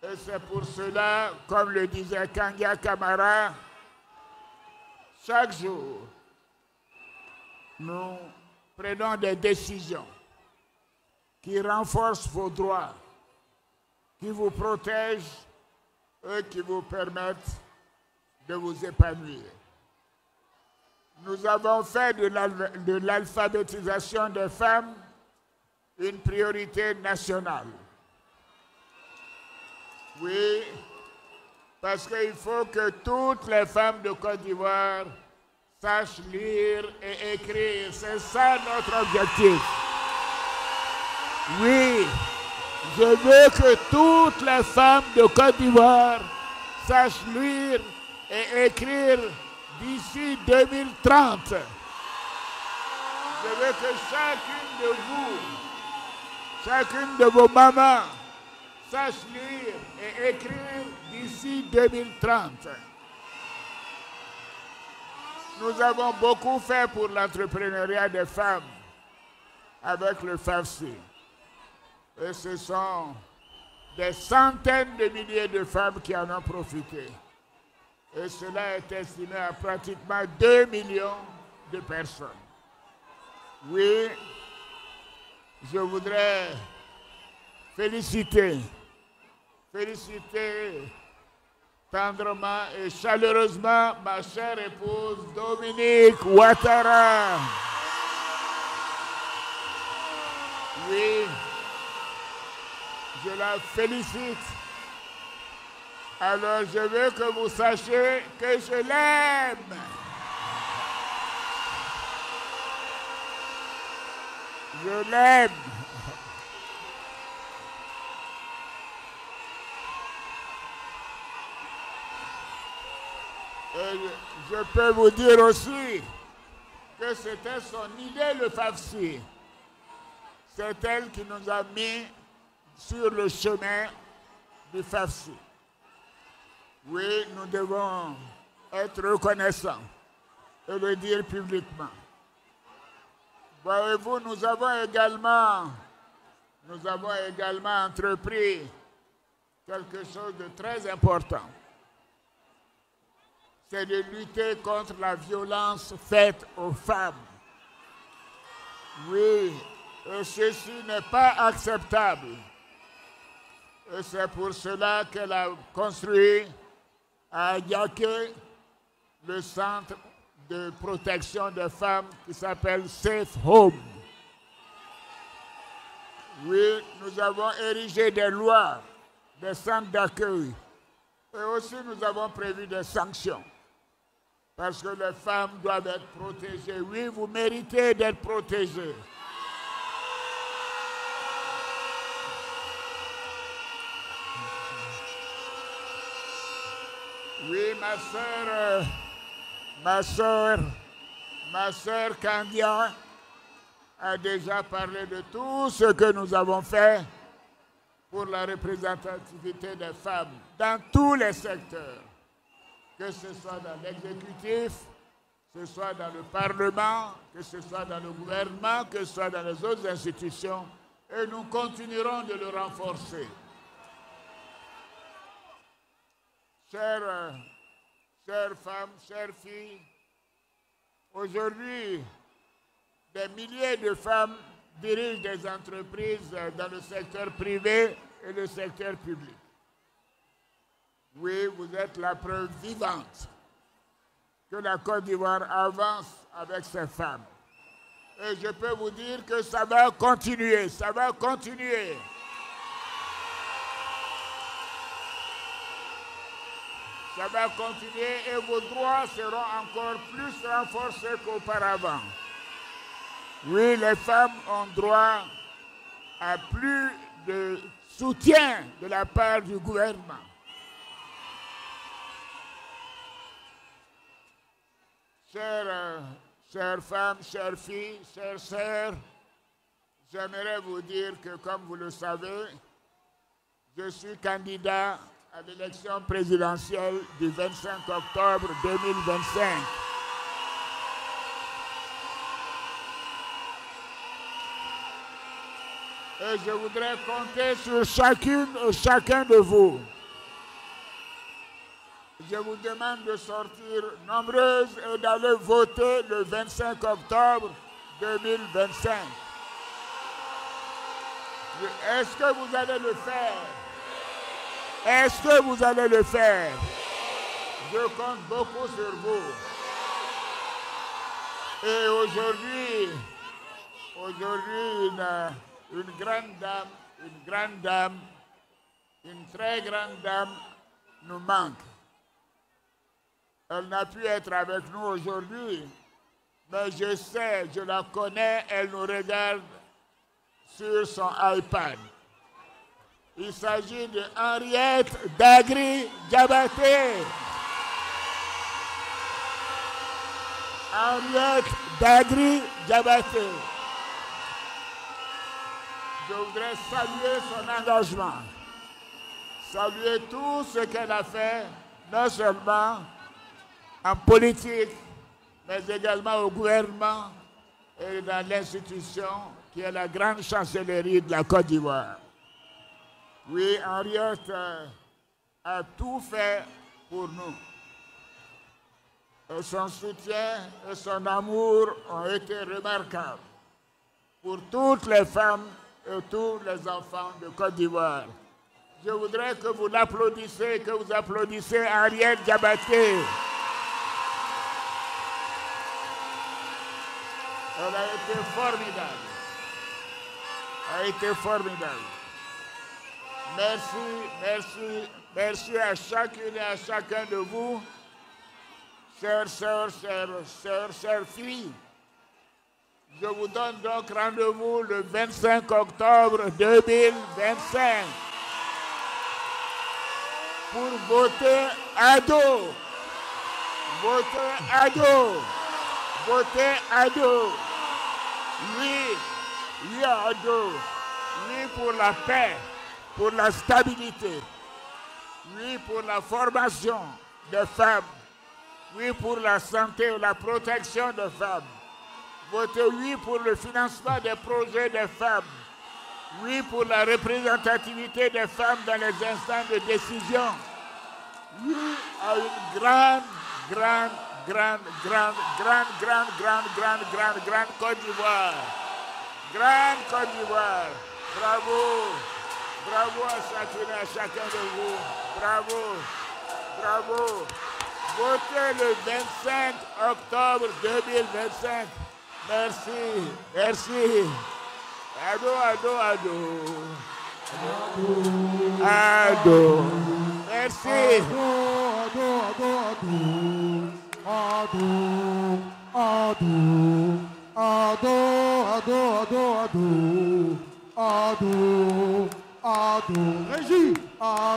et c'est pour cela, comme le disait Kangia Kamara, chaque jour, nous prenons des décisions qui renforcent vos droits, qui vous protègent et qui vous permettent de vous épanouir. nous avons fait de l'alphabétisation des femmes une priorité nationale. Oui, parce qu'il faut que toutes les femmes de Côte d'Ivoire sachent lire et écrire. C'est ça notre objectif. Oui, je veux que toutes les femmes de Côte d'Ivoire sachent lire et écrire d'ici 2030. Je veux que chacune de vous, chacune de vos mamans, sache lire et écrire d'ici 2030. Nous avons beaucoup fait pour l'entrepreneuriat des femmes avec le FAFSI. Et ce sont des centaines de milliers de femmes qui en ont profité. Et cela est estimé à pratiquement 2 millions de personnes. Oui, je voudrais féliciter tendrement et chaleureusement ma chère épouse Dominique Ouattara. Oui, je la félicite. Alors je veux que vous sachiez que je l'aime. Je l'aime. Et je peux vous dire aussi que c'était son idée, le FAFSI. C'est elle qui nous a mis sur le chemin du FAFSI. Oui, nous devons être reconnaissants et le dire publiquement. Voyez-vous, nous avons également entrepris quelque chose de très important. C'est de lutter contre la violence faite aux femmes. Oui, et ceci n'est pas acceptable. Et c'est pour cela qu'elle a construit à Yaké le centre de protection des femmes qui s'appelle Safe Home. Oui, nous avons érigé des lois, des centres d'accueil. Et aussi nous avons prévu des sanctions. Parce que les femmes doivent être protégées. Oui, vous méritez d'être protégées. Oui, ma sœur Candia a déjà parlé de tout ce que nous avons fait pour la représentativité des femmes dans tous les secteurs. Que ce soit dans l'exécutif, que ce soit dans le Parlement, que ce soit dans le gouvernement, que ce soit dans les autres institutions, et nous continuerons de le renforcer. Chères femmes, chères filles, aujourd'hui, des milliers de femmes dirigent des entreprises dans le secteur privé et le secteur public. Oui, vous êtes la preuve vivante que la Côte d'Ivoire avance avec ses femmes. Et je peux vous dire que ça va continuer, ça va continuer. Ça va continuer et vos droits seront encore plus renforcés qu'auparavant. Oui, les femmes ont droit à plus de soutien de la part du gouvernement. Chères femmes, chères filles, chères sœurs, j'aimerais vous dire que, comme vous le savez, je suis candidat à l'élection présidentielle du 25 octobre 2025. Et je voudrais compter sur chacune et chacun de vous. Je vous demande de sortir nombreuses et d'aller voter le 25 octobre 2025. Est-ce que vous allez le faire? Est-ce que vous allez le faire? Je compte beaucoup sur vous. Et aujourd'hui, une grande dame, une très grande dame nous manque. Elle n'a pu être avec nous aujourd'hui, mais je sais, je la connais, elle nous regarde sur son iPad. Il s'agit de Henriette Dagri-Diabaté. Henriette Dagri-Diabaté. Je voudrais saluer son engagement, saluer tout ce qu'elle a fait, non seulement en politique, mais également au gouvernement et dans l'institution qui est la grande chancellerie de la Côte d'Ivoire. Oui, Henriette a tout fait pour nous. Et son soutien et son amour ont été remarquables pour toutes les femmes et tous les enfants de Côte d'Ivoire. Je voudrais que vous l'applaudissiez, que vous applaudissiez Henriette Diabaté. Elle a été formidable. A été formidable. Merci à chacune et à chacun de vous, chères sœurs, chères filles. Je vous donne donc rendez-vous le 25 octobre 2025 pour voter ado. Voter ado. Voter ado. Oui ado. Oui pour la paix, pour la stabilité. Oui pour la formation des femmes. Oui pour la santé et la protection des femmes. Votez oui pour le financement des projets des femmes. Oui pour la représentativité des femmes dans les instances de décision. Oui à une grande Côte d'Ivoire. Grande Côte d'Ivoire. Bravo. Bravo à chacune et à chacun de vous. Bravo. Bravo. Votez le 25 octobre 2025. Merci. Merci. Ado. Merci. Régie. Ado.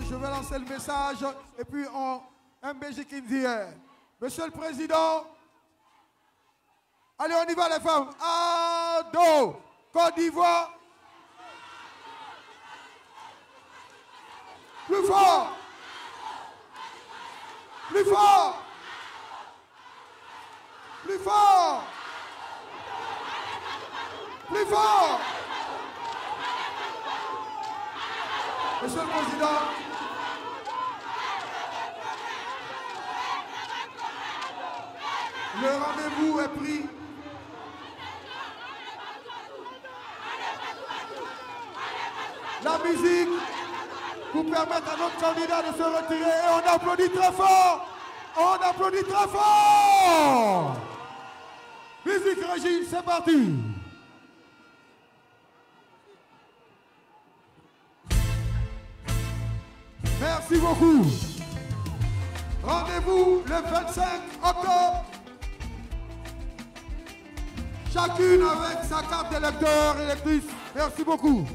Je vais lancer le message et puis un Belgique qui dit Monsieur le Président, Allez, on y va les femmes. Ado, Côte d'Ivoire. Plus fort. Plus fort. Plus fort. Plus fort. Monsieur le Président. Le rendez-vous est pris. La musique pour permettre à notre candidat de se retirer et on applaudit très fort. On applaudit très fort. Musique régie, c'est parti. Merci beaucoup. Rendez-vous le 25 octobre. Chacune avec sa carte d'électeur, électrice. Merci beaucoup.